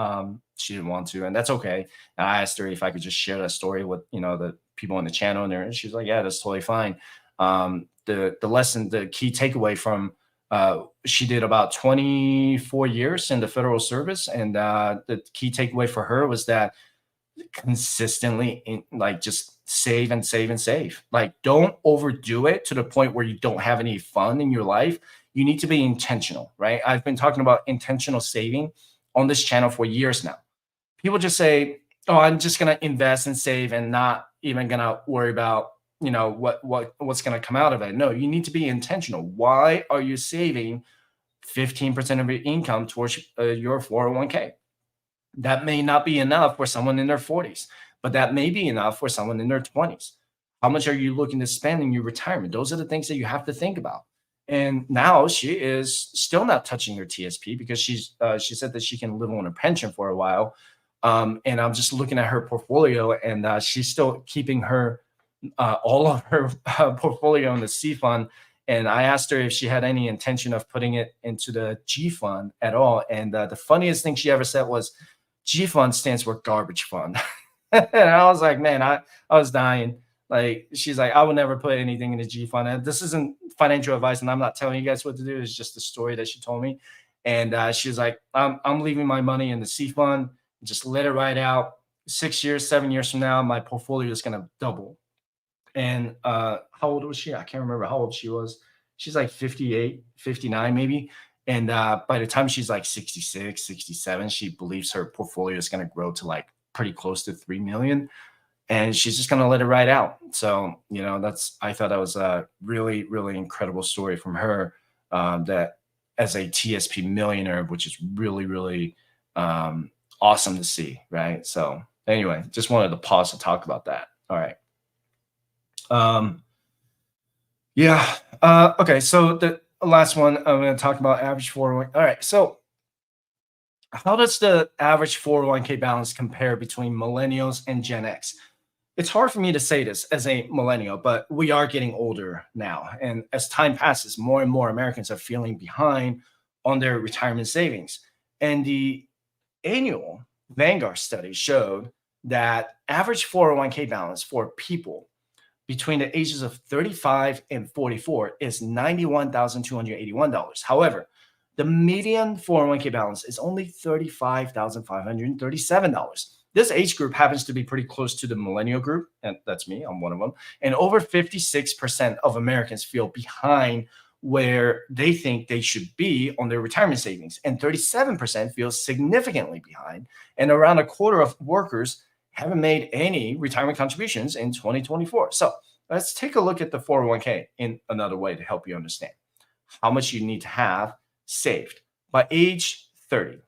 she didn't want to, and that's okay. And I asked her if I could just share that story with the people on the channel, and she's like, yeah, that's totally fine. The key takeaway from she did about 24 years in the federal service, and the key takeaway for her was that consistently like just save and save and save. Like, don't overdo it to the point where you don't have any fun in your life. You need to be intentional, right? I've been talking about intentional saving on this channel for years now. People just say, oh, I'm just going to invest and save and not even going to worry about what's going to come out of it. No, you need to be intentional. Why are you saving 15% of your income towards your 401k? That may not be enough for someone in their 40s, but that may be enough for someone in their 20s. How much are you looking to spend in your retirement? Those are the things that you have to think about. And now she is still not touching her TSP because she said that she can live on a pension for a while. And I'm just looking at her portfolio, and she's still keeping her all of her portfolio in the C fund. And I asked her if she had any intention of putting it into the G fund at all. And the funniest thing she ever said was, G fund stands for garbage fund. And I was like, man, I was dying. Like, she's like, I would never put anything in the G fund. And this isn't financial advice, and I'm not telling you guys what to do. It's just a story that she told me. And she was like, I'm leaving my money in the C fund. Just let it ride out. 6 years, 7 years from now, my portfolio is going to double. And how old was she? I can't remember how old she was. She's like 58, 59 maybe. And by the time she's like 66, 67, she believes her portfolio is going to grow to like pretty close to 3 million. And she's just going to let it ride out. So, I thought that was a really, really incredible story from her, that as a TSP millionaire, which is really, really awesome to see. Right. So anyway, just wanted to pause to talk about that. All right. Yeah. Okay. So the last one I'm going to talk about average 401. All right. So how does the average 401k balance compare between millennials and Gen X? It's hard for me to say this as a millennial, but we are getting older now. And as time passes, more and more Americans are feeling behind on their retirement savings. And the annual Vanguard study showed that average 401k balance for people between the ages of 35 and 44 is $91,281. However, the median 401k balance is only $35,537. This age group happens to be pretty close to the millennial group, and that's me, I'm one of them. And over 56% of Americans feel behind where they think they should be on their retirement savings, and 37% feel significantly behind, and around a quarter of workers haven't made any retirement contributions in 2024. So let's take a look at the 401k in another way to help you understand how much you need to have saved. By age 30,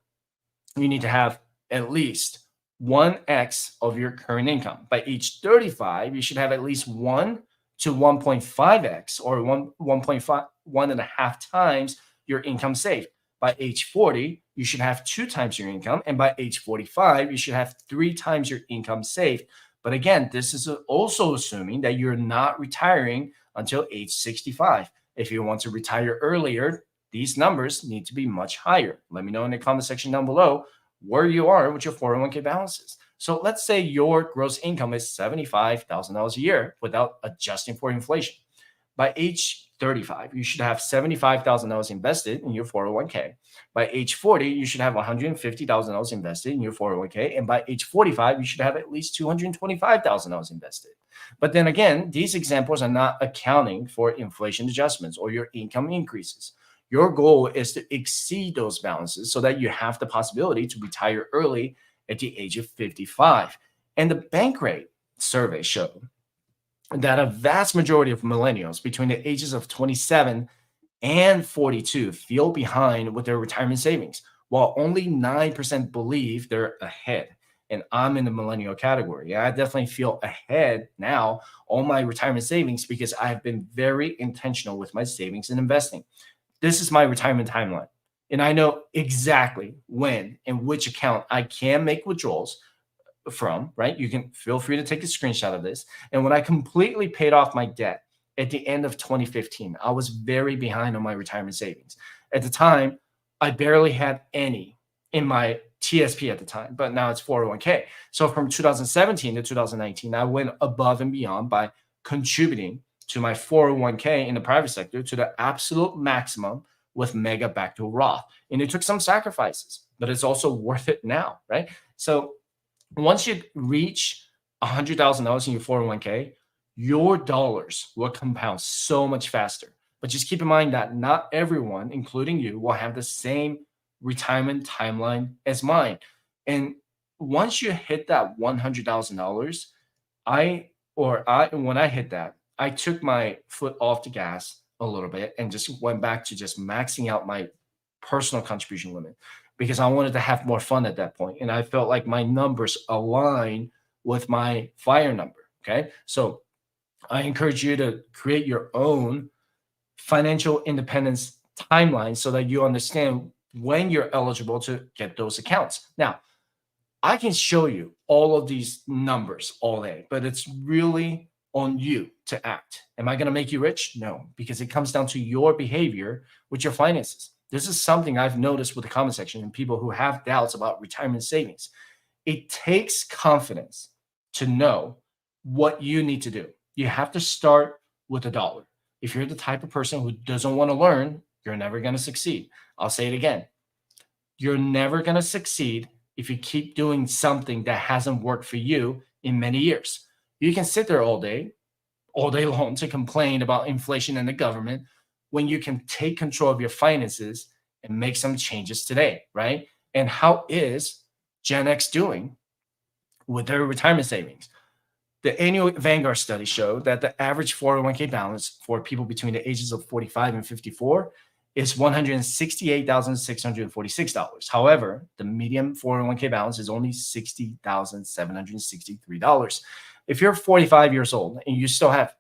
you need to have at least 1x of your current income. By age 35, you should have at least 1 to 1.5x, or 1.5 times your income saved. By age 40, you should have 2 times your income. And by age 45, you should have 3 times your income saved. But again, this is also assuming that you're not retiring until age 65. If you want to retire earlier, these numbers need to be much higher. Let me know in the comment section down below where you are with your 401k balances. So let's say your gross income is $75,000 a year without adjusting for inflation. By age 35, you should have $75,000 invested in your 401k. By age 40, you should have $150,000 invested in your 401k. And by age 45, you should have at least $225,000 invested. But then again, these examples are not accounting for inflation adjustments or your income increases. Your goal is to exceed those balances so that you have the possibility to retire early at the age of 55. And the Bankrate survey showed that a vast majority of millennials between the ages of 27 and 42 feel behind with their retirement savings, while only 9% believe they're ahead. And I'm in the millennial category. I definitely feel ahead now on my retirement savings because I have been very intentional with my savings and investing. This is my retirement timeline. And I know exactly when and which account I can make withdrawals from, right? You can feel free to take a screenshot of this. And when I completely paid off my debt at the end of 2015, I was very behind on my retirement savings. At the time, I barely had any in my TSP at the time, but now it's 401k. So from 2017 to 2019, I went above and beyond by contributing to my 401k in the private sector to the absolute maximum with mega back to Roth. And it took some sacrifices, but it's also worth it now, right? So once you reach $100,000 in your 401k, your dollars will compound so much faster. But just keep in mind that not everyone, including you, will have the same retirement timeline as mine. And once you hit that $100,000, when I hit that, I took my foot off the gas a little bit and just went back to just maxing out my personal contribution limit because I wanted to have more fun at that point. And I felt like my numbers align with my fire number. Okay. So I encourage you to create your own financial independence timeline so that you understand when you're eligible to get those accounts. Now, I can show you all of these numbers all day, but it's really on you to act. Am I going to make you rich? No, because it comes down to your behavior with your finances. This is something I've noticed with the comment section and people who have doubts about retirement savings. It takes confidence to know what you need to do. You have to start with a dollar. If you're the type of person who doesn't want to learn, you're never going to succeed. I'll say it again. You're never going to succeed if you keep doing something that hasn't worked for you in many years. You can sit there all day long to complain about inflation and the government when you can take control of your finances and make some changes today, right? And how is Gen X doing with their retirement savings? The annual Vanguard study showed that the average 401k balance for people between the ages of 45 and 54 is $168,646. However, the median 401k balance is only $60,763. If you're 45 years old and you still have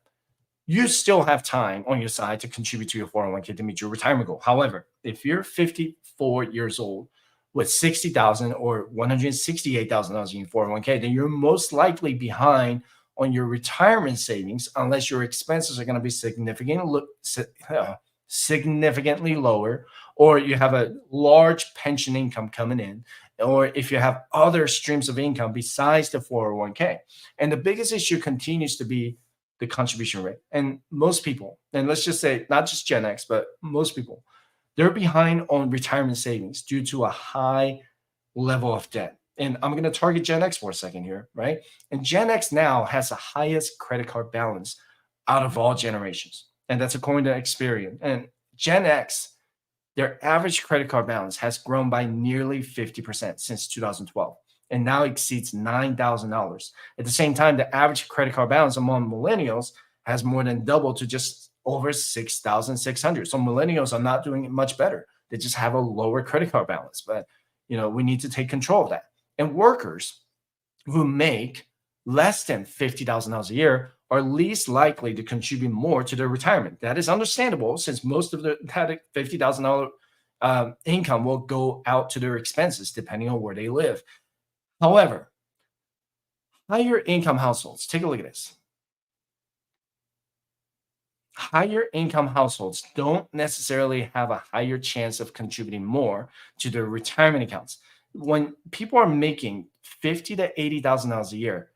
time on your side to contribute to your 401k to meet your retirement goal. However, if you're 54 years old with $60,000 or $168,000 in your 401k, then you're most likely behind on your retirement savings unless your expenses are going to be significantly lower, or you have a large pension income coming in, or if you have other streams of income besides the 401k. And the biggest issue continues to be the contribution rate. And most people, and let's just say not just Gen X, but most people, they're behind on retirement savings due to a high level of debt. And I'm going to target Gen X for a second here, right? And Gen X now has the highest credit card balance out of all generations. And that's according to Experian. And Gen X, their average credit card balance has grown by nearly 50% since 2012 and now exceeds $9,000. At the same time, the average credit card balance among millennials has more than doubled to just over 6,600. So millennials are not doing much better. They just have a lower credit card balance. But we need to take control of that. And workers who make less than $50,000 a year are least likely to contribute more to their retirement. That is understandable since most of that $50,000 income will go out to their expenses depending on where they live. However, higher income households, take a look at this. Higher income households don't necessarily have a higher chance of contributing more to their retirement accounts. When people are making $50,000 to $80,000 a year,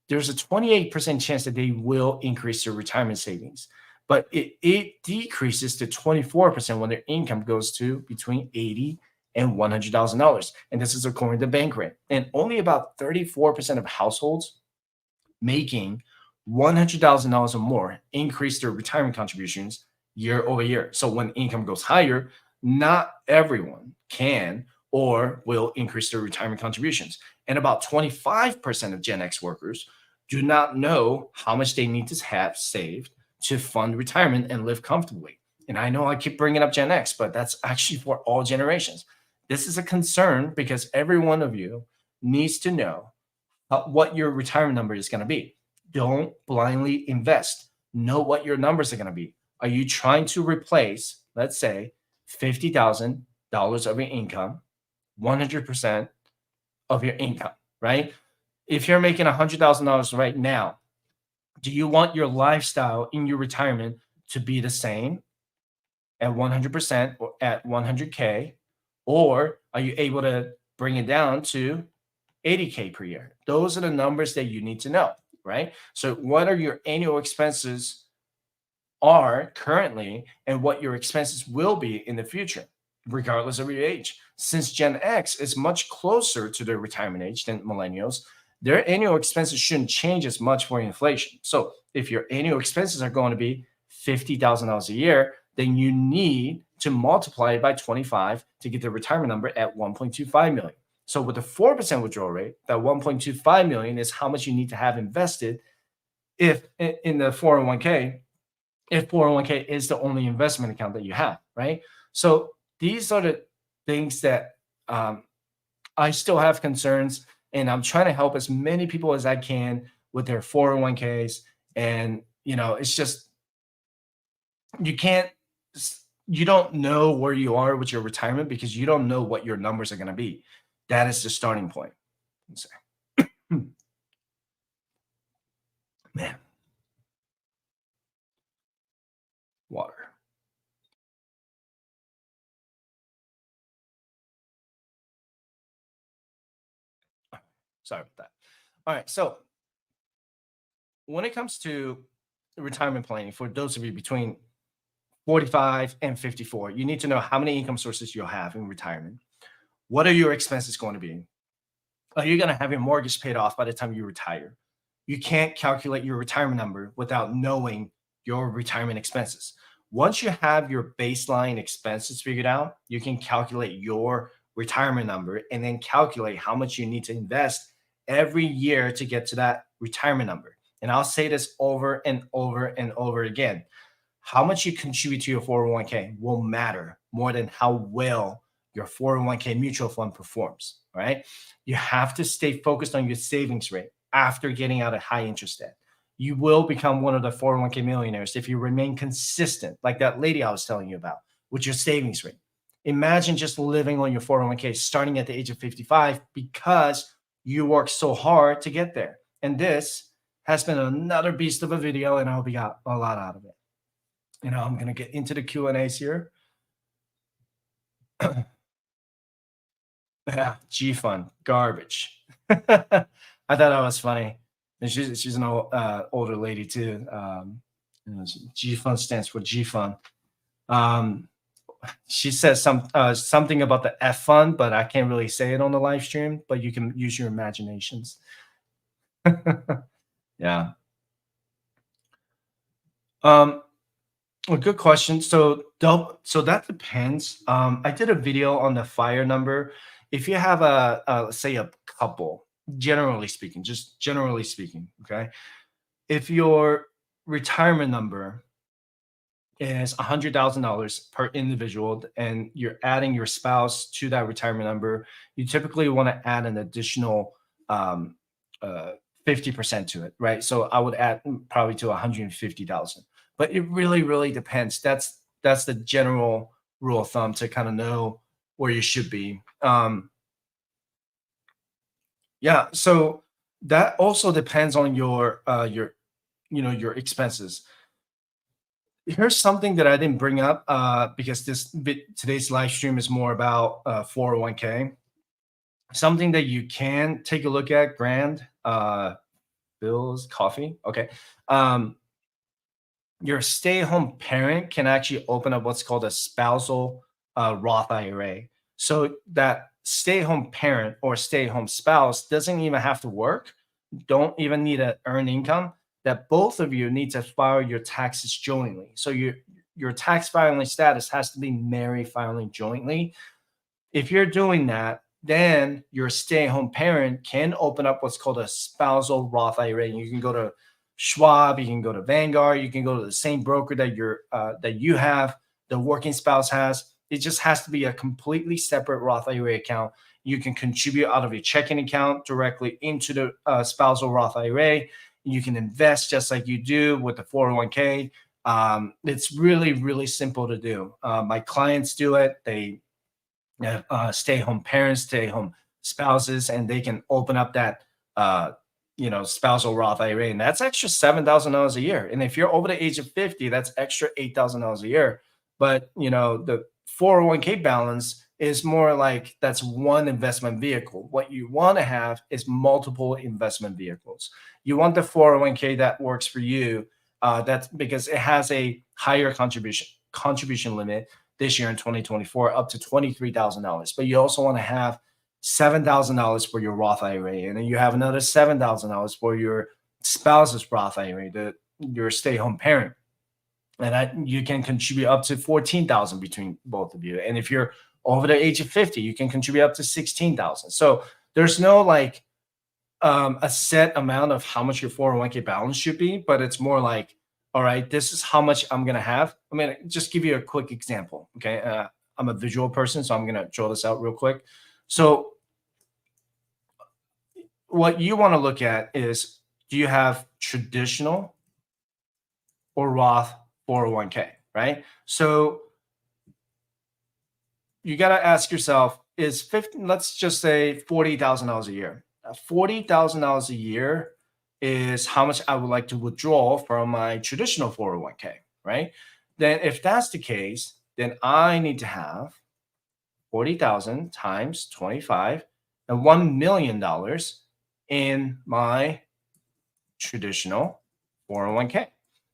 there's a 28% chance that they will increase their retirement savings, but it decreases to 24% when their income goes to between $80,000 and $100,000. And this is according to Bankrate. And only about 34% of households making $100,000 or more increase their retirement contributions year over year. So when income goes higher, not everyone can or will increase their retirement contributions. And about 25% of Gen X workers do not know how much they need to have saved to fund retirement and live comfortably. And I know I keep bringing up Gen X, but that's actually for all generations. This is a concern because every one of you needs to know what your retirement number is going to be. Don't blindly invest. Know what your numbers are going to be. Are you trying to replace, let's say, $50,000 of your income, 100% of your income, right? If you're making $100,000 right now, do you want your lifestyle in your retirement to be the same at 100% or at 100K? Or are you able to bring it down to 80K per year? Those are the numbers that you need to know, right? So what are your annual expenses are currently and what your expenses will be in the future, regardless of your age. Since Gen X is much closer to their retirement age than millennials, their annual expenses shouldn't change as much for inflation. So if your annual expenses are going to be $50,000 a year, then you need to multiply it by 25 to get the retirement number at 1.25 million. So with a 4% withdrawal rate, that 1.25 million is how much you need to have invested if in the 401k, if 401k is the only investment account that you have, right? So these are the things that um, I still have concerns, and I'm trying to help as many people as I can with their 401ks. And it's just you can't you don't know where you are with your retirement because you don't know what your numbers are going to be. That is the starting point. Let's see. Man, water. Sorry about that. All right. So when it comes to retirement planning, for those of you between 45 and 54, you need to know how many income sources you'll have in retirement. What are your expenses going to be? Are you going to have your mortgage paid off by the time you retire? You can't calculate your retirement number without knowing your retirement expenses. Once you have your baseline expenses figured out, you can calculate your retirement number and then calculate how much you need to invest every year to get to that retirement number. And I'll say this over and over and over again. How much you contribute to your 401k will matter more than how well your 401k mutual fund performs. All right. You have to stay focused on your savings rate after getting out of high interest debt. You will become one of the 401k millionaires if you remain consistent, like that lady I was telling you about, with your savings rate. Imagine just living on your 401k starting at the age of 55 because you worked so hard to get there. And this has been another beast of a video, and I hope you got a lot out of it. I'm going to get into the Q&As here. Yeah, G Fund, garbage. I thought that was funny. And she's an older lady too. G Fund stands for G Fund. She says something about the F Fund, but I can't really say it on the live stream. But you can use your imaginations. Yeah. A good question. So that depends. I did a video on the fire number. If you have let's say a couple, just generally speaking, okay. If your retirement number is $100,000 per individual, and you're adding your spouse to that retirement number, you typically want to add an additional um, 50% to it, right? So I would add probably to 150,000. But it really, really depends. That's the general rule of thumb to kind of know where you should be. Yeah. So that also depends on your expenses. Here's something that I didn't bring up because today's live stream is more about 401k. Something that you can take a look at, Grand Bill's Coffee. Okay. Your stay-home parent can actually open up what's called a spousal Roth IRA. So that stay-home parent or stay-home spouse doesn't even have to work, don't even need to earn income. That both of you need to file your taxes jointly. So your tax filing status has to be married filing jointly. If you're doing that, then your stay-at-home parent can open up what's called a spousal Roth IRA. You can go to Schwab, you can go to Vanguard, you can go to the same broker that you have, the working spouse has. It just has to be a completely separate Roth IRA account. You can contribute out of your checking account directly into the spousal Roth IRA. You can invest just like you do with the 401k. It's really, really simple to do. My clients do it. They stay-home parents, stay-home spouses, and they can open up that spousal Roth IRA, and that's extra $7,000 a year. And if you're over the age of 50, that's extra $8,000 a year. But the 401k balance is more like that's one investment vehicle. What you want to have is multiple investment vehicles. You want the 401k that works for you. That's because it has a higher contribution limit this year in 2024, up to $23,000. But you also want to have $7,000 for your Roth IRA, and then you have another $7,000 for your spouse's Roth IRA, your stay-home parent, and you can contribute up to $14,000 between both of you. And if you're over the age of 50, you can contribute up to $16,000. So there's no a set amount of how much your 401k balance should be, but it's more like, all right, this is how much I'm gonna have. I'm gonna just give you a quick example. Okay, I'm a visual person, so I'm gonna draw this out real quick. So what you want to look at is, do you have traditional or Roth 401k, right? So you got to ask yourself, is 50, let's just say $40,000 a year. $40,000 a year is how much I would like to withdraw from my traditional 401k, right? Then if that's the case, then I need to have 40,000 times 25 and $1 million in my traditional 401k.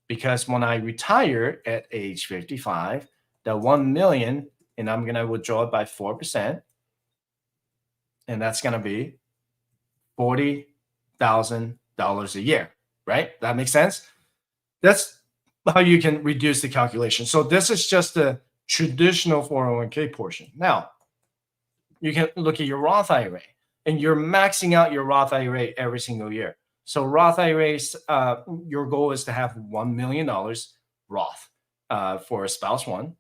Because when I retire at age 55, the 1 million, and I'm going to withdraw it by 4%, and that's going to be $40,000 a year, right? That makes sense? That's how you can reduce the calculation. So this is just the traditional 401k portion. Now, you can look at your Roth IRA, and you're maxing out your Roth IRA every single year. So Roth IRAs, your goal is to have $1 million Roth for spouse one,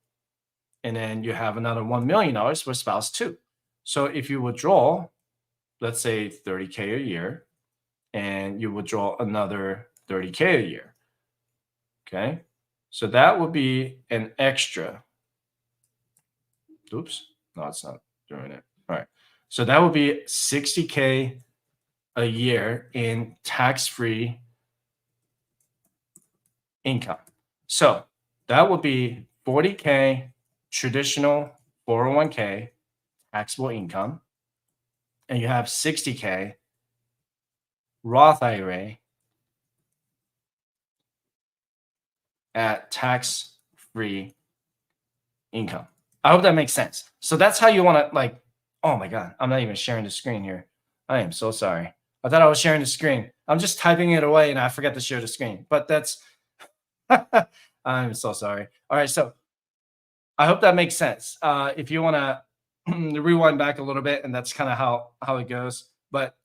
and then you have another $1 million for spouse two. So if you withdraw, let's say 30K a year, and you withdraw another 30K a year, okay? So that would be an extra. Oops, no, it's not doing it. All right. So that would be 60K a year in tax-free income. So that would be 40K traditional 401k taxable income, and you have 60K Roth IRA at tax-free income. I hope that makes sense. So that's how you want to, like, oh my God, I'm not even sharing the screen here. I am so sorry. I thought I was sharing the screen. I'm just typing it away and I forget to share the screen, but that's, I'm so sorry. All right. So I hope that makes sense. If you want to rewind back a little bit, and that's kind of how it goes. But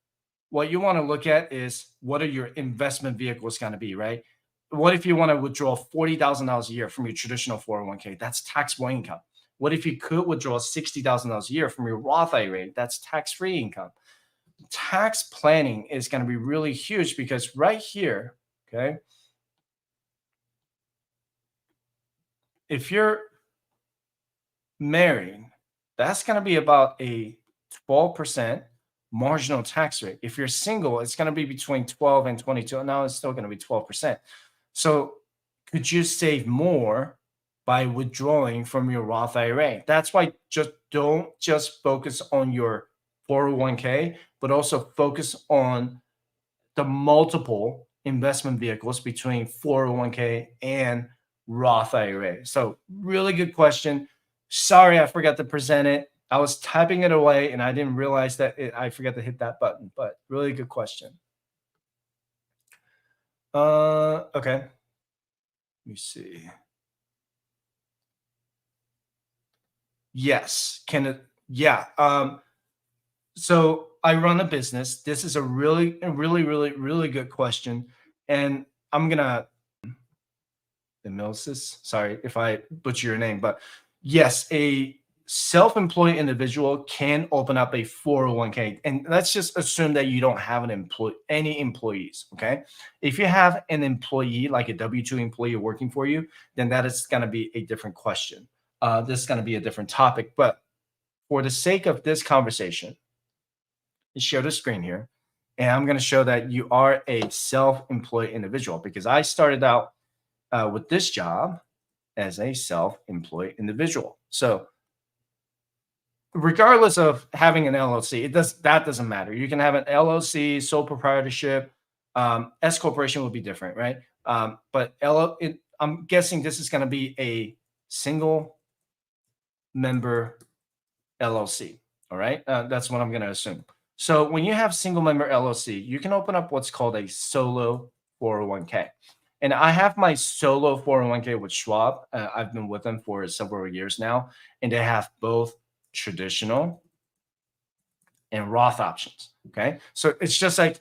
what you want to look at is, what are your investment vehicles going to be, right? What if you want to withdraw $40,000 a year from your traditional 401k? That's taxable income. What if you could withdraw $60,000 a year from your Roth IRA? That's tax-free income. Tax planning is going to be really huge, because right here, okay, if you're married, that's going to be about a 12% marginal tax rate. If you're single, it's going to be between 12 and 22. Now it's still going to be 12%. So could you save more by withdrawing from your Roth IRA? That's why just don't just focus on your 401k, but also focus on the multiple investment vehicles between 401k and Roth IRA. So really good question. Sorry, I forgot to present it. I was typing it away and I didn't realize that I forgot to hit that button, but really good question. Okay. Let me see. Yes. Can it? Yeah. So I run a business. This is a really good question, and I'm gonna Emilsis. Sorry if I butcher your name, but yes, a self-employed individual can open up a 401k, and let's just assume that you don't have any employees. Okay, if you have an employee, like a W-2 employee working for you, then that is going to be a different question. This is going to be a different topic, but for the sake of this conversation, share the screen here, and I'm going to show that you are a self-employed individual, because I started out with this job as a self-employed individual. So regardless of having an LLC, that doesn't matter. You can have an LLC, sole proprietorship. S corporation will be different, right? But I'm guessing this is going to be a single member LLC. All right, that's what I'm going to assume. So when you have single member LLC, you can open up what's called a solo 401k. And I have my solo 401k with Schwab. I've been with them for several years now, and they have both traditional and Roth options. Okay. So it's just like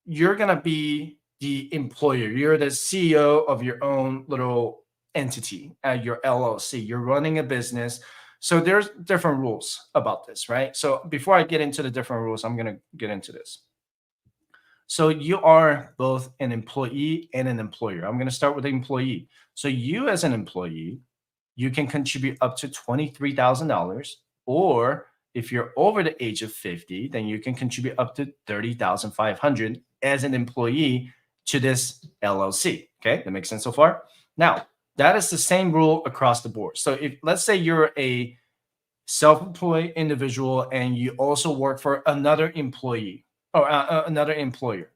you're going to be the employer. You're the CEO of your own little entity at your LLC. You're running a business. So there's different rules about this, right? So before I get into the different rules, I'm going to get into this. So you are both an employee and an employer. I'm going to start with the employee. So you as an employee, you can contribute up to $23,000, or if you're over the age of 50, then you can contribute up to 30,500 as an employee to this LLC. Okay, that makes sense so far. Now, that is the same rule across the board. So if let's say you're a self-employed individual and you also work for another employee or another employer,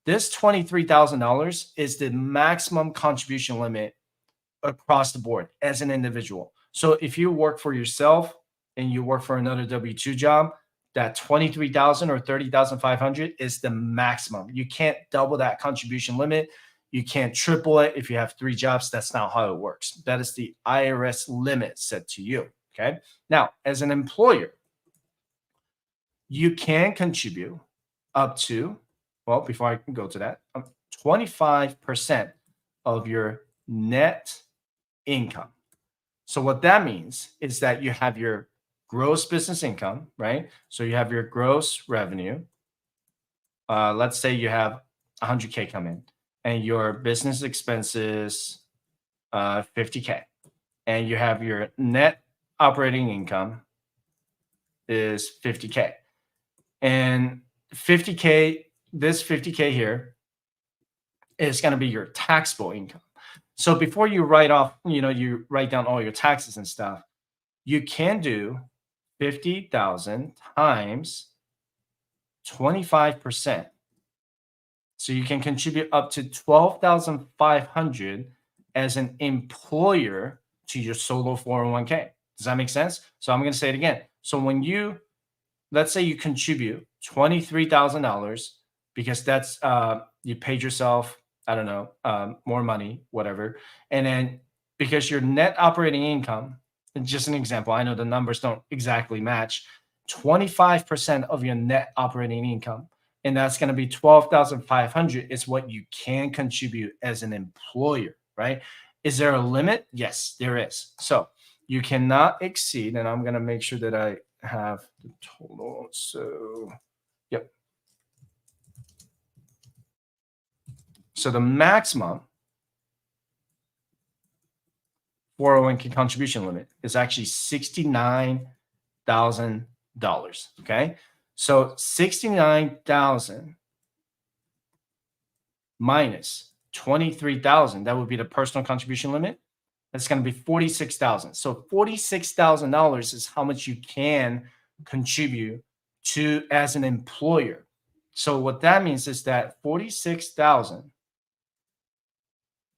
this $23,000 is the maximum contribution limit across the board as an individual. So if you work for yourself and you work for another W-2 job, that 23,000 or 30,500 is the maximum. You can't double that contribution limit. You can't triple it if you have 3 jobs. That's not how it works. That is the IRS limit set to you. Okay. Now, as an employer, you can contribute up to, well, before I can go to that, 25% of your net income. So what that means is that you have your gross business income, right? So you have your gross revenue. Let's say you have 100K come in and your business expenses 50K, and you have your net operating income is 50K. And 50K, this 50K here is going to be your taxable income. So before you write off, you write down all your taxes and stuff, you can do 50,000 times 25%. So you can contribute up to 12,500 as an employer to your solo 401k. Does that make sense? So I'm going to say it again. So when let's say you contribute $23,000 because that's you paid yourself, I don't know, more money, whatever. And then because your net operating income, and just an example, I know the numbers don't exactly match, 25% of your net operating income, and that's going to be 12,500 is what you can contribute as an employer, right? Is there a limit? Yes, there is. So you cannot exceed, and I'm going to make sure that I have the total. So, yep. So the maximum 401k contribution limit is actually $69,000. Okay. So 69,000 minus 23,000, that would be the personal contribution limit. That's going to be 46,000. So $46,000 is how much you can contribute to as an employer. So what that means is that 46,000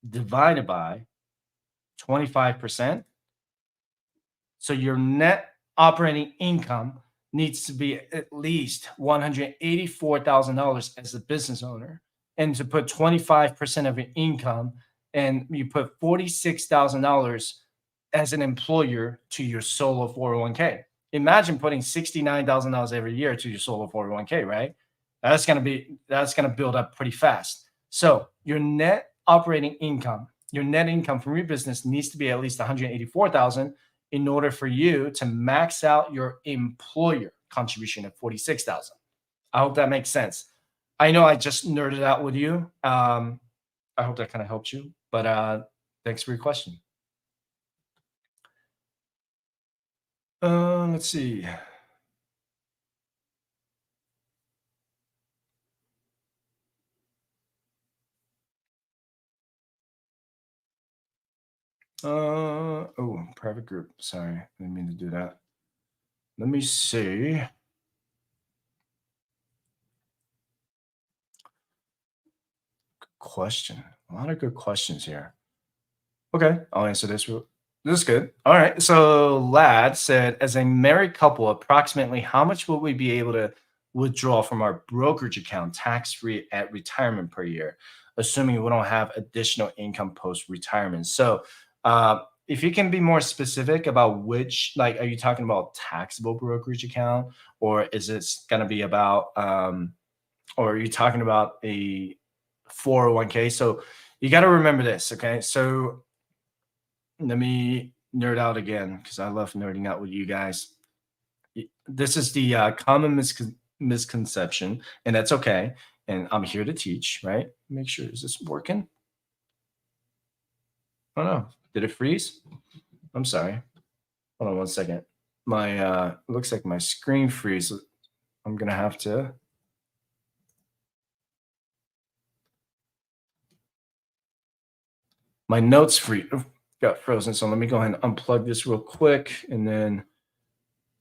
divided by 25%. So your net operating income needs to be at least $184,000 as a business owner. And to put 25% of your income, and you put $46,000 as an employer to your solo 401k. Imagine putting $69,000 every year to your solo 401k, right? That's going to build up pretty fast. So your net operating income, your net income from your business needs to be at least 184,000 in order for you to max out your employer contribution of 46,000. I hope that makes sense. I know I just nerded out with you. I hope that kind of helped you, but thanks for your question. Let's see. Oh, private group. Sorry, I didn't mean to do that. Let me see. Good question. A lot of good questions here. Okay, I'll answer this. This is good. All right. So Lad said, as a married couple, approximately how much will we be able to withdraw from our brokerage account tax-free at retirement per year, assuming we don't have additional income post-retirement? So if you can be more specific about which, like, are you talking about taxable brokerage account, or is this going to be about or are you talking about a 401k? So you got to remember this, okay? So let me nerd out again because I love nerding out with you guys. This is the common misconception, and that's okay. And I'm here to teach, right? Make sure, is this working? Oh no, did it freeze? I'm sorry. Hold on one second. My looks like my screen freeze. I'm gonna have to. My notes got frozen. So let me go ahead and unplug this real quick and then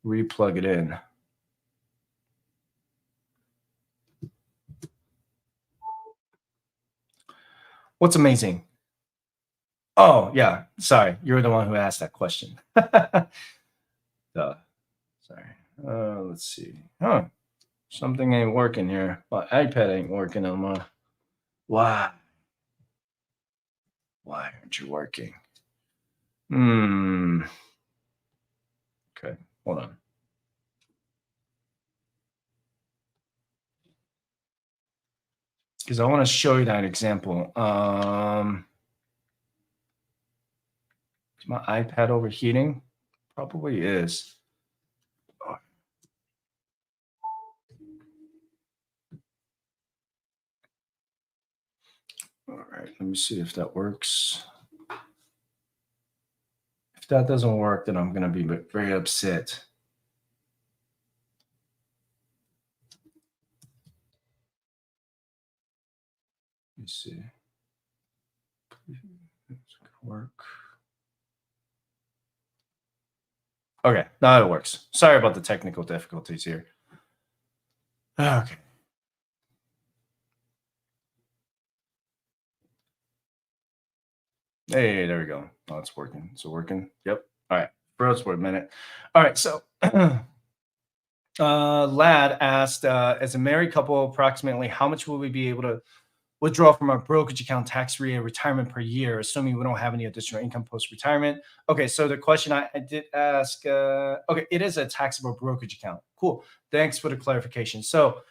replug it in. What's amazing? Oh yeah, sorry. You're the one who asked that question. Duh. Sorry. Let's see. Huh. Something ain't working here. My iPad ain't working no more. Why? Why aren't you working? Hmm. Okay. Hold on. Because I want to show you that example. Is my iPad overheating? Probably is. All right, let me see if that works. If that doesn't work, then I'm going to be very upset. Let me see. It's going to work. Okay, now it works. Sorry about the technical difficulties here. Okay. Hey, there we go. Oh, it's working. Is it working? Yep. All right. Froze for a minute. All right. So, Lad asked, as a married couple, approximately how much will we be able to withdraw from our brokerage account tax-free in retirement per year, assuming we don't have any additional income post-retirement? Okay. So the question I did ask, okay, it is a taxable brokerage account. Cool. Thanks for the clarification. So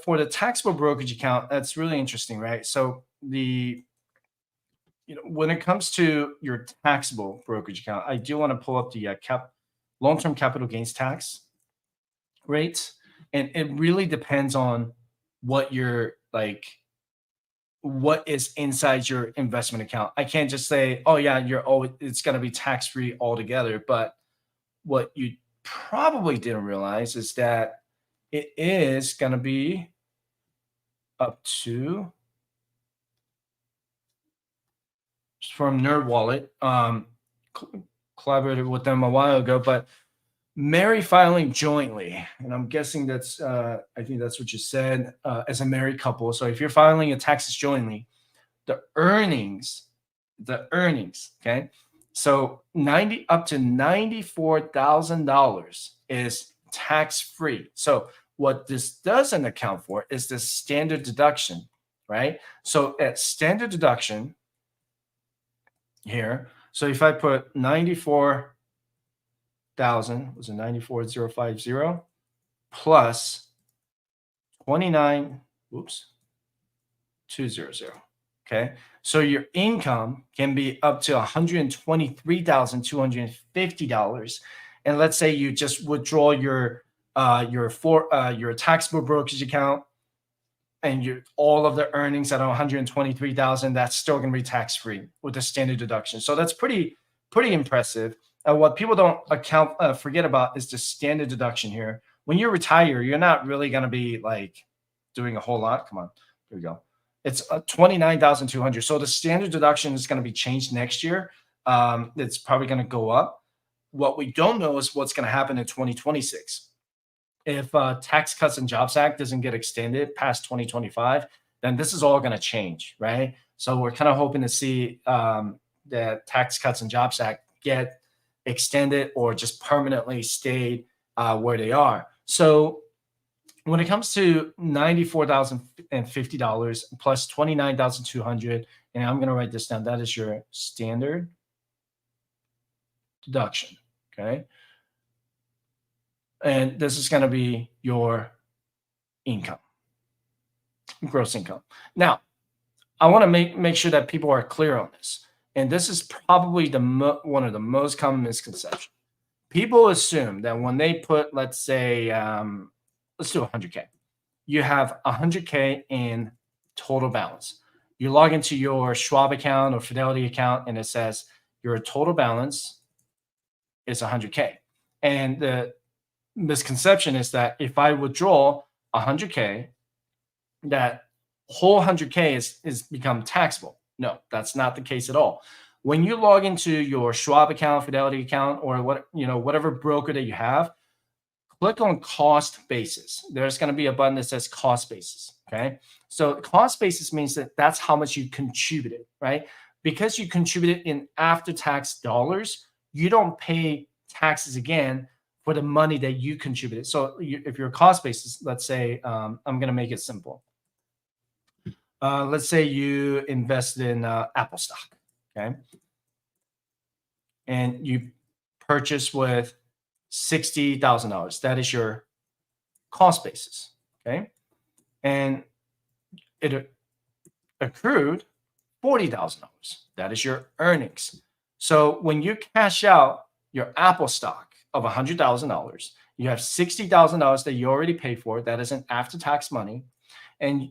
for the taxable brokerage account, that's really interesting, right? So when it comes to your taxable brokerage account, I do want to pull up the long-term capital gains tax rates, and it really depends on what you're like, what is inside your investment account. I can't just say, oh yeah, it's going to be tax-free altogether. But what you probably didn't realize is that it is going to be up to from NerdWallet. Collaborated with them a while ago, but marry filing jointly, and I'm guessing that's I think that's what you said, as a married couple. So if you're filing your taxes jointly, the earnings, okay. So 90 up to $94,000 is tax free. So what this doesn't account for is the standard deduction, right? So at standard deduction here, so if I put 94,000, was it 94,050 plus 29, whoops, 200. Okay. So your income can be up to $123,250. And let's say you just withdraw your taxable brokerage account and all of the earnings at 123,000, that's still going to be tax free with the standard deduction. So that's pretty impressive. What people don't forget about is the standard deduction here. When you retire, you're not really going to be like doing a whole lot. Come on, here we go. It's 29,200. So the standard deduction is going to be changed next year. It's probably going to go up. What we don't know is what's going to happen in 2026. If Tax Cuts and Jobs Act doesn't get extended past 2025, then this is all going to change, right? So we're kind of hoping to see the Tax Cuts and Jobs Act get extended or just permanently stay where they are. So when it comes to $94,050 plus 29,200, and I'm going to write this down, that is your standard deduction, okay? And this is going to be your income. gross income. Now, I want to make sure that people are clear on this. And this is probably one of the most common misconceptions. People assume that when they put, let's say, let's do 100K. You have 100K in total balance. You log into your Schwab account or Fidelity account, and it says your total balance is 100K. And the misconception is that if I withdraw 100K, that whole 100K is become taxable. No, that's not the case at all. When you log into your Schwab account, Fidelity account, or whatever broker that you have, click on cost basis. There's going to be a button that says cost basis. Okay. So cost basis means that that's how much you contributed, right? Because you contributed in after-tax dollars, you don't pay taxes again for the money that you contributed. So if your cost basis, let's say, I'm going to make it simple. Let's say you invested in Apple stock, okay? And you purchased with $60,000. That is your cost basis, okay? And it accrued $40,000. That is your earnings. So when you cash out your Apple stock of $100,000, you have $60,000 that you already paid for. That is an after-tax money, and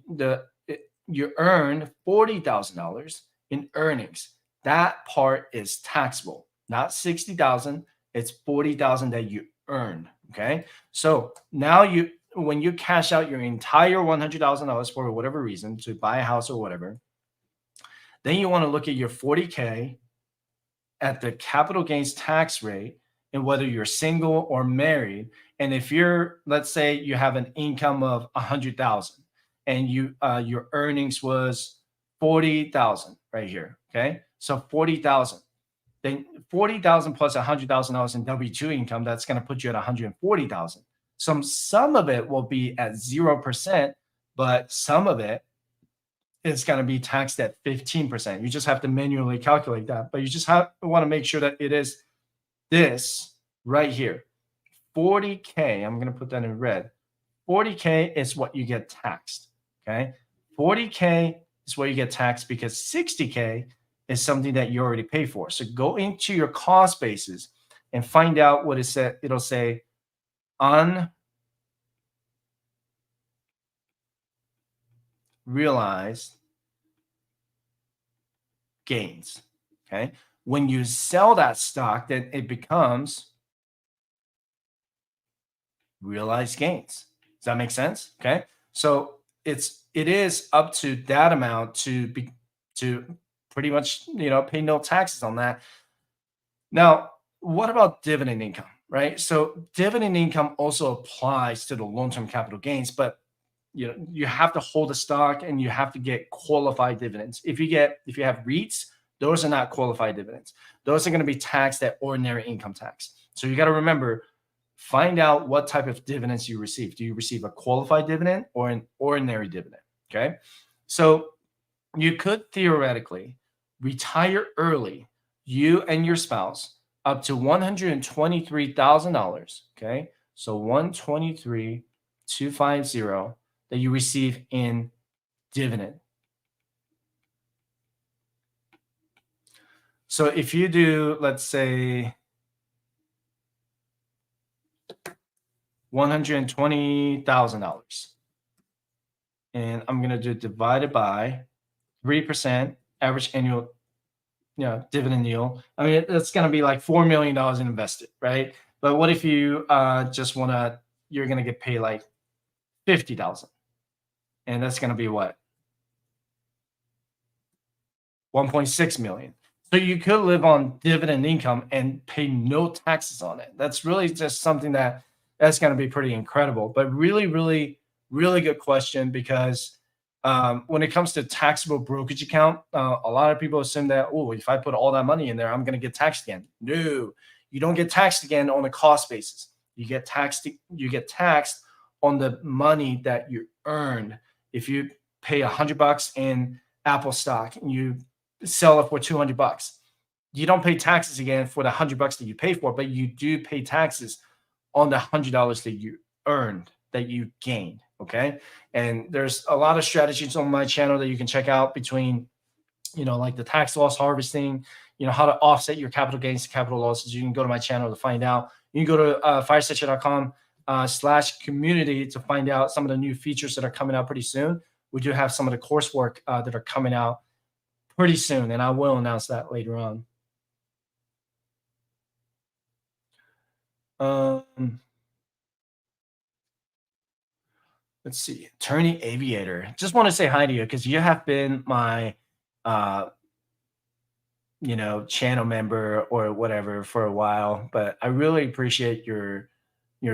you earn $40,000 in earnings. That part is taxable, not $60,000. It's $40,000 that you earn. Okay. So now when you cash out your entire $100,000 for whatever reason to buy a house or whatever, then you want to look at your 40K at the capital gains tax rate and whether you're single or married. And if let's say you have an income of 100,000 and your earnings was 40,000 right here. Okay. So 40,000. Then 40,000 plus $100,000 in W-2 income, that's going to put you at 140,000. Some of it will be at 0%, but some of it is going to be taxed at 15%. You just have to manually calculate that, but you just want to make sure that it is this right here. 40K, I'm going to put that in red. 40K is what you get taxed, okay? 40K is what you get taxed because 60K is something that you already pay for. So go into your cost basis and find out what it said. It'll say unrealized gains. Okay. When you sell that stock, then it becomes realized gains. Does that make sense? Okay. So it is up to that amount to pretty much, pay no taxes on that. Now, what about dividend income, right? So dividend income also applies to the long-term capital gains, but you have to hold a stock and you have to get qualified dividends. If you have REITs, those are not qualified dividends. Those are going to be taxed at ordinary income tax. So you got to remember, find out what type of dividends you receive. Do you receive a qualified dividend or an ordinary dividend? Okay. So you could theoretically retire early, you and your spouse, up to $123,000. Okay. So 123,250 that you receive in dividend. So if you do, let's say, $120,000, and I'm going to do divided by 3% average annual dividend yield. I mean, it's going to be like $4 million invested, right? But what if you you're going to get paid like 50,000, and that's going to be what? 1.6 million. So you could live on dividend income and pay no taxes on it. That's really just something that's going to be pretty incredible. But really, really, really good question, because when it comes to taxable brokerage account, a lot of people assume that, if I put all that money in there, I'm going to get taxed again. No, you don't get taxed again on a cost basis. You get taxed on the money that you earned. If you pay $100 in Apple stock and you sell it for $200, you don't pay taxes again for the $100 that you pay for, but you do pay taxes on the $100 that you earned, that you gained. Okay. And there's a lot of strategies on my channel that you can check out between, like the tax loss harvesting, how to offset your capital gains to capital losses. You can go to my channel to find out. You can go to firestation.com slash community to find out some of the new features that are coming out pretty soon. We do have some of the coursework that are coming out pretty soon, and I will announce that later on. Um, let's see, Attorney Aviator. Just want to say hi to you because you have been my uh, channel member or whatever for a while, but I really appreciate your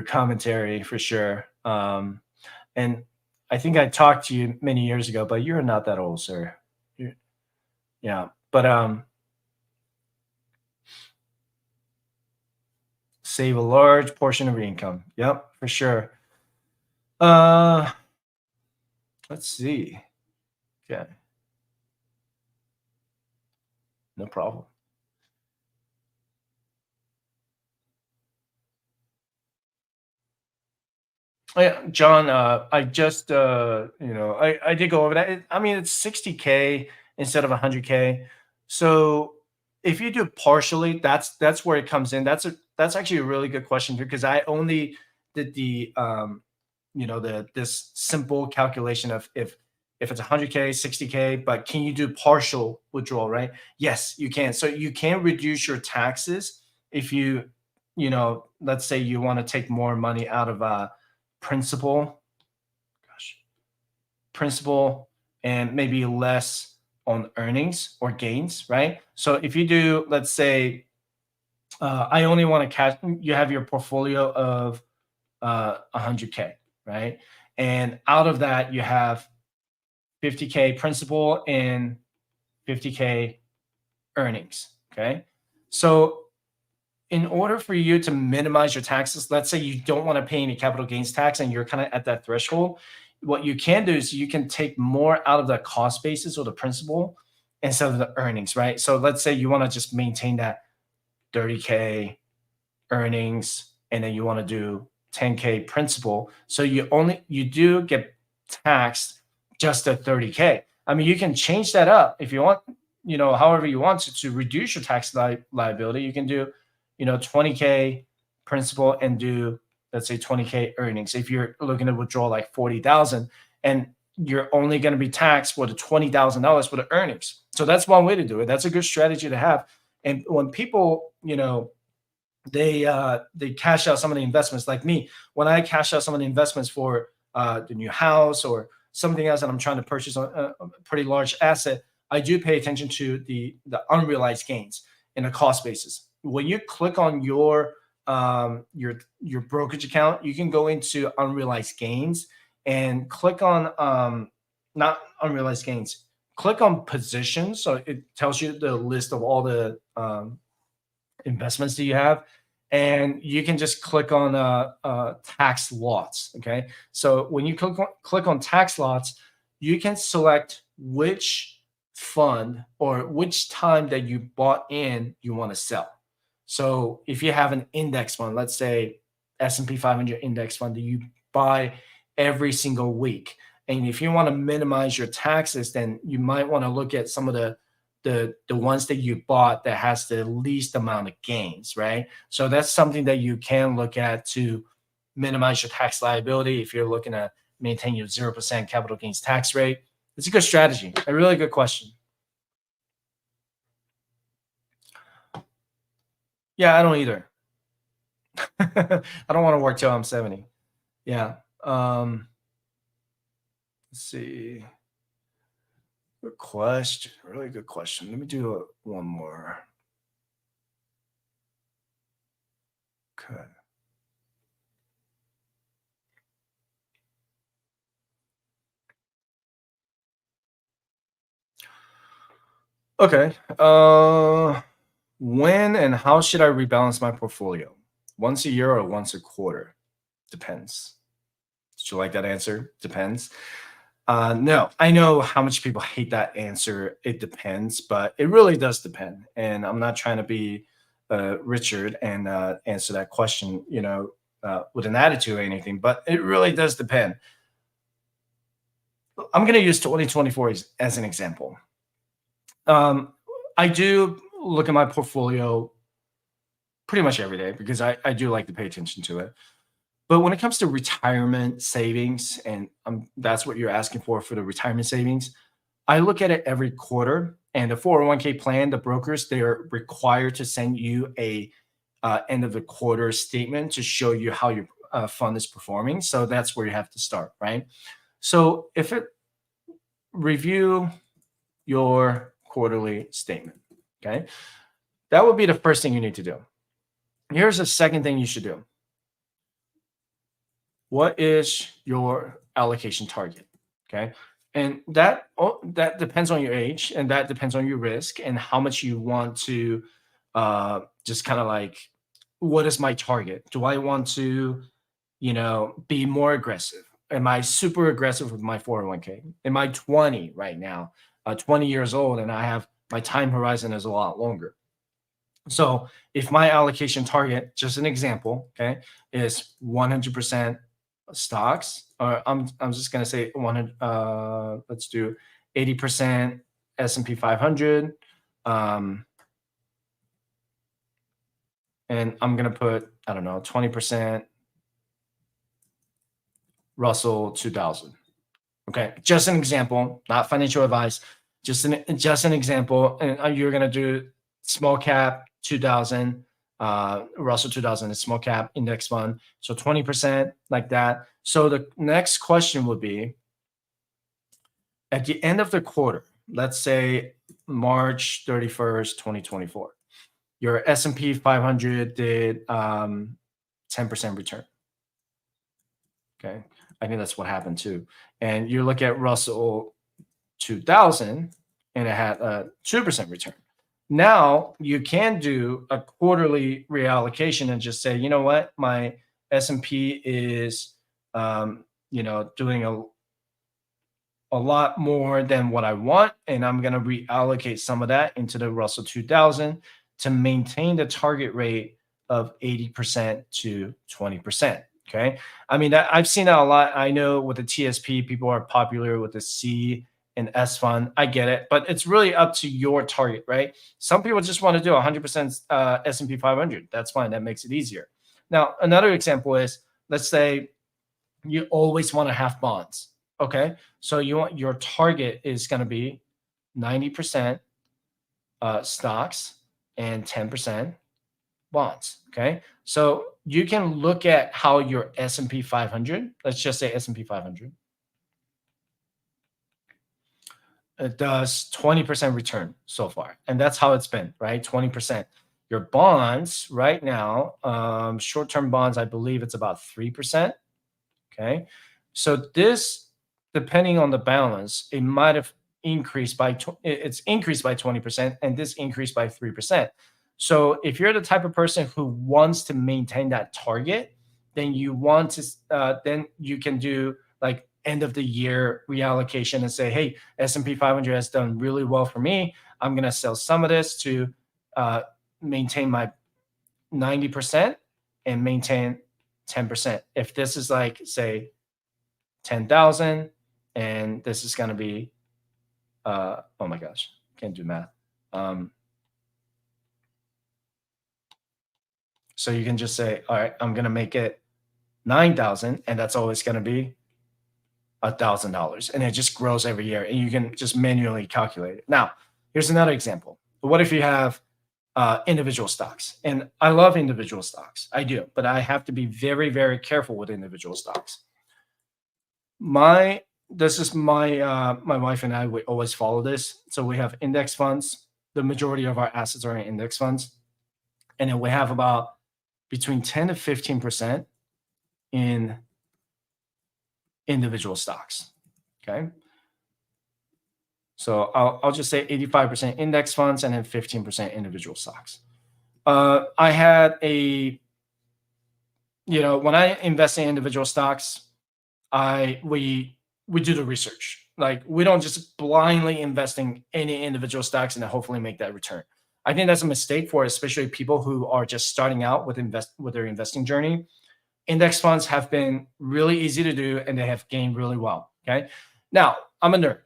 commentary for sure. And I think I talked to you many years ago, but you're not that old, sir. you yeah, but save a large portion of your income. Yep, for sure. Uh, let's see. Okay, no problem. Oh, yeah, John, I just, I did go over that. I mean, it's 60K instead of 100K. So if you do partially, that's where it comes in. That's actually a really good question because I only did the this simple calculation of if it's 100K, 60K, but can you do partial withdrawal, right? Yes, you can. So you can reduce your taxes if let's say you want to take more money out of principal, gosh, principal, and maybe less on earnings or gains, right? So if you do, let's say, I only want to cash, you have your portfolio of 100K, right? And out of that, you have 50K principal and 50K earnings, okay? So in order for you to minimize your taxes, let's say you don't want to pay any capital gains tax and you're kind of at that threshold, what you can do is you can take more out of the cost basis or the principal instead of the earnings, right? So let's say you want to just maintain that 30K earnings and then you want to do 10K principal. So you do get taxed just at 30K. I mean, you can change that up if you want, however you want to reduce your tax liability. You can do, 20K principal and do, let's say 20K earnings. If you're looking to withdraw like 40,000 and you're only going to be taxed for the $20,000 for the earnings. So that's one way to do it. That's a good strategy to have. And when people, they cash out some of the investments like me when I cash out some of the investments for the new house or something else that I'm trying to purchase on a pretty large asset. I do pay attention to the unrealized gains in a cost basis. When you click on your brokerage account, you can go into unrealized gains and click on not unrealized gains, click on positions, so it tells you the list of all the investments that you have, and you can just click on tax lots. Okay, so when you click on tax lots, you can select which fund or which time that you bought in you want to sell. So if you have an index fund, let's say S&P 500 index fund that you buy every single week, and if you want to minimize your taxes, then you might want to look at some of the ones that you bought that has the least amount of gains, right? So that's something that you can look at to minimize your tax liability if you're looking to maintain your 0% capital gains tax rate. It's a good strategy, a really good question. Yeah, I don't either. I don't want to work till I'm 70. Yeah. Let's see. Good question. Really good question. Let me do one more. Okay. Okay. When and how should I rebalance my portfolio? Once a year or once a quarter? Depends. Did you like that answer? Depends. No, I know how much people hate that answer. It depends, but it really does depend. And I'm not trying to be Richard and answer that question, with an attitude or anything, but it really does depend. I'm going to use 2024 as an example. I do look at my portfolio pretty much every day because I do like to pay attention to it. But when it comes to retirement savings, and that's what you're asking for the retirement savings, I look at it every quarter. And the 401k plan, the brokers, they are required to send you a end of the quarter statement to show you how your fund is performing. So that's where you have to start, right? So if it review your quarterly statement, okay, that would be the first thing you need to do. Here's the second thing you should do. What is your allocation target? Okay. And that depends on your age, and that depends on your risk and how much you want to just kind of like, what is my target? Do I want to, be more aggressive? Am I super aggressive with my 401k? Am I 20 right now, 20 years old, and I have my time horizon is a lot longer? So if my allocation target, just an example, okay, is 100% stocks, or I'm just gonna say 100. Let's do 80% S&P 500, um, and I'm gonna put, I don't know, 20% Russell 2000. Okay, just an example, not financial advice. Just an example, and you're gonna do small cap 2000, Russell 2000 is small cap index fund, so 20% like that. So the next question would be, at the end of the quarter, let's say March 31st, 2024, your S&P 500 did 10% return. Okay, I think that's what happened too. And you look at Russell 2000, and it had a 2% return. Now you can do a quarterly reallocation and just say, you know what, my S&P is, doing a lot more than what I want, and I'm going to reallocate some of that into the Russell 2000 to maintain the target rate of 80% to 20%. Okay. I mean, I've seen that a lot. I know with the TSP, people are popular with the C and S fund. I get it, but it's really up to your target, right? Some people just want to do 100% S&P 500. That's fine. That makes it easier. Now, another example is, let's say you always want to have bonds. Okay. So your target is going to be 90% stocks and 10% bonds. Okay. So you can look at how your S&P 500, let's just say S&P 500, it does 20% return so far. And that's how it's been, right? 20%. Your bonds right now, short-term bonds, I believe it's about 3%. Okay. So this, depending on the balance, it might have increased by, it's increased by 20%, and this increased by 3%. So if you're the type of person who wants to maintain that target, then then you can do like end of the year reallocation and say, hey, S&P 500 has done really well for me. I'm going to sell some of this to maintain my 90% and maintain 10%. If this is like, say, 10,000, and this is going to be, oh my gosh, can't do math. So you can just say, all right, I'm going to make it 9,000, and that's always going to be $1,000, and it just grows every year, and you can just manually calculate it. Now, here's another example. What if you have individual stocks? And I love individual stocks. I do, but I have to be very, very careful with individual stocks. My wife and I, we always follow this. So we have index funds. The majority of our assets are in index funds, and then we have about between 10 to 15% in individual stocks. Okay. So I'll just say 85% index funds and then 15% individual stocks. I had when I invest in individual stocks, we do the research. Like, we don't just blindly invest in any individual stocks and then hopefully make that return. I think that's a mistake for especially people who are just starting out with their investing journey. Index funds have been really easy to do, and they have gained really well. Okay. Now, I'm a nerd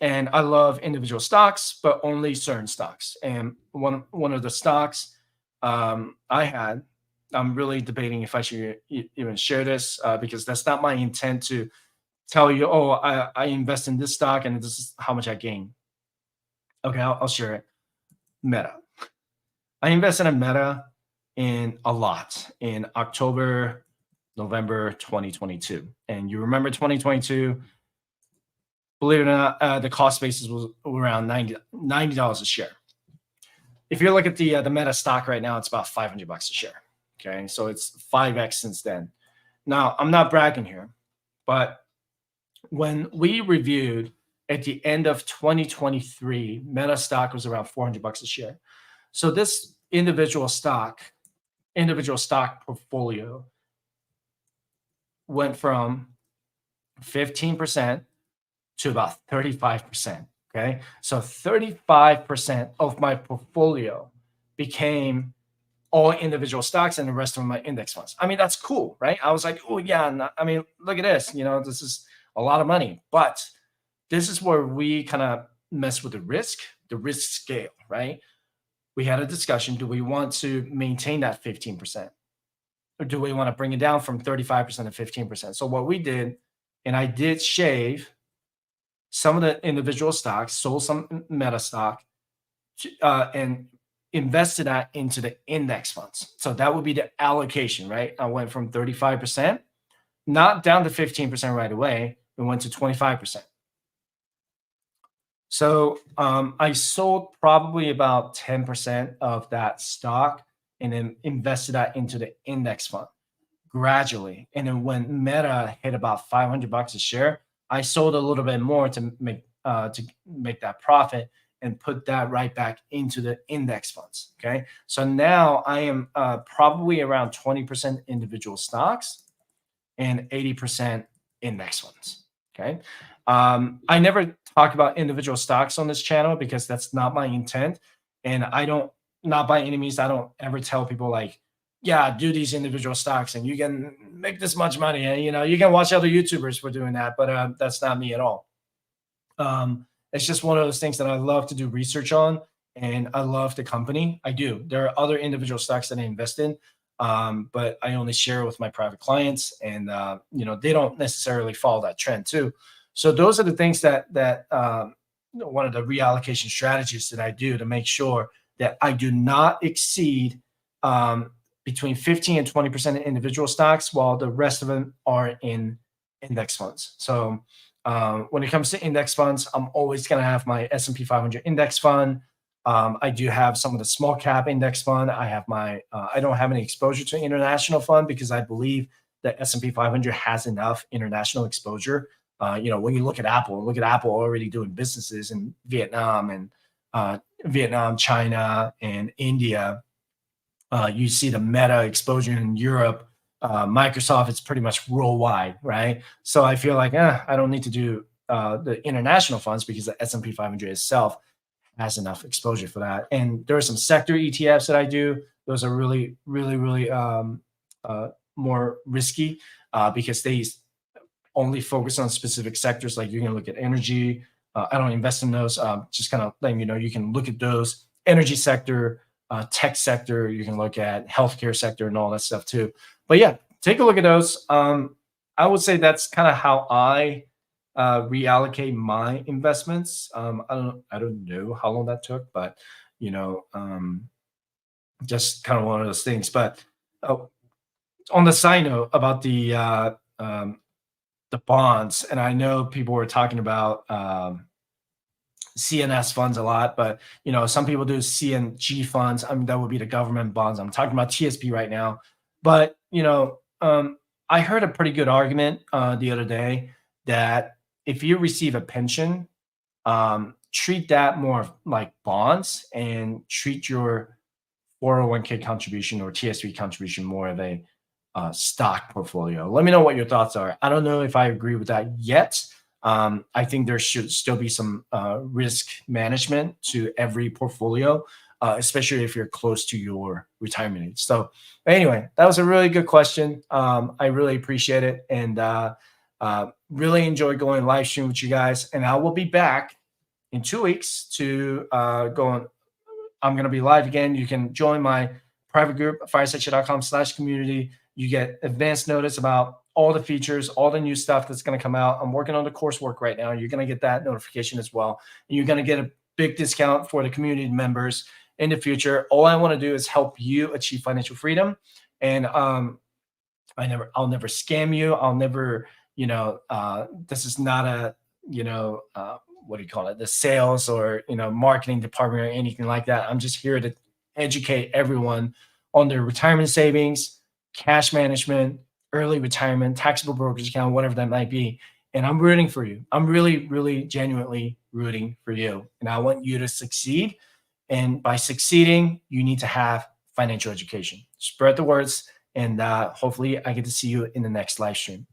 and I love individual stocks, but only certain stocks. And one of the stocks I had, I'm really debating if I should even share this because that's not my intent to tell you, oh, I invest in this stock and this is how much I gain. Okay, I'll share it. Meta. I invested in Meta in a lot in October, November 2022. And you remember 2022, believe it or not, the cost basis was around $90 a share. If you look at the Meta stock right now, it's about $500 a share. Okay, so it's 5x since then. Now, I'm not bragging here, but when we reviewed at the end of 2023, Meta stock was around $400 a share. So this individual stock portfolio went from 15% to about 35%. Okay. So 35% of my portfolio became all individual stocks and the rest of my index funds. I mean, that's cool, right? I was like, oh, yeah. I mean, look at this. This is a lot of money. But this is where we kind of mess with the risk scale, right? We had a discussion. Do we want to maintain that 15%? Or do we want to bring it down from 35% to 15%? So what we did, and I did shave some of the individual stocks, sold some Meta stock, and invested that into the index funds. So that would be the allocation, right? I went from 35%, not down to 15% right away. We went to 25%. So I sold probably about 10% of that stock and then invested that into the index fund gradually. And then when Meta hit about $500 a share, I sold a little bit more to make that profit and put that right back into the index funds. Okay, so now I am probably around 20% individual stocks and 80% index funds. Okay, I never talk about individual stocks on this channel because that's not my intent, and I don't, not by any means, I don't ever tell people like, yeah, do these individual stocks and you can make this much money. And, you can watch other YouTubers for doing that, but that's not me at all. It's just one of those things that I love to do research on, and I love the company. I do. There are other individual stocks that I invest in, but I only share with my private clients, and they don't necessarily follow that trend too. So those are the things that one of the reallocation strategies that I do to make sure that I do not exceed between 15 and 20% in individual stocks, while the rest of them are in index funds. So when it comes to index funds, I'm always going to have my S&P 500 index fund. I do have some of the small cap index fund. I have I don't have any exposure to international fund because I believe that S&P 500 has enough international exposure. When you look at Apple already doing businesses in Vietnam, China, and India. You see the Meta exposure in Europe. Microsoft, it's pretty much worldwide, right? So I feel like I don't need to do the international funds because the S&P 500 itself has enough exposure for that. And there are some sector ETFs that I do. Those are really, really, really more risky because they only focus on specific sectors. Like you can look at energy. I don't invest in those. Just kind of letting you know, you can look at those energy sector, tech sector. You can look at healthcare sector and all that stuff too. But yeah, take a look at those. I would say that's kind of how I reallocate my investments. I don't know how long that took, but just kind of one of those things. But on the side note about the bonds, and I know people were talking about CNS funds a lot, but some people do CNG funds. I mean, that would be the government bonds. I'm talking about TSP right now, but I heard a pretty good argument the other day that if you receive a pension, treat that more like bonds and treat your 401k contribution or TSP contribution more of a stock portfolio. Let me know what your thoughts are. I don't know if I agree with that yet. I think there should still be some risk management to every portfolio, especially if you're close to your retirement age. So anyway, that was a really good question. I really appreciate it. And Really enjoy going live stream with you guys, and I will be back in 2 weeks to go on. I'm going to be live again. You can join my private group, firesightshare.com/community. You get advanced notice about all the features, all the new stuff that's going to come out. I'm working on the coursework right now. You're going to get that notification as well. And you're going to get a big discount for the community members in the future. All I want to do is help you achieve financial freedom. And I'll never scam you. I'll never, this is not a, what do you call it? The sales or, marketing department or anything like that. I'm just here to educate everyone on their retirement savings, cash management, early retirement, taxable brokerage account, whatever that might be. And I'm rooting for you. I'm really, really genuinely rooting for you. And I want you to succeed. And by succeeding, you need to have financial education. Spread the words. And hopefully I get to see you in the next live stream.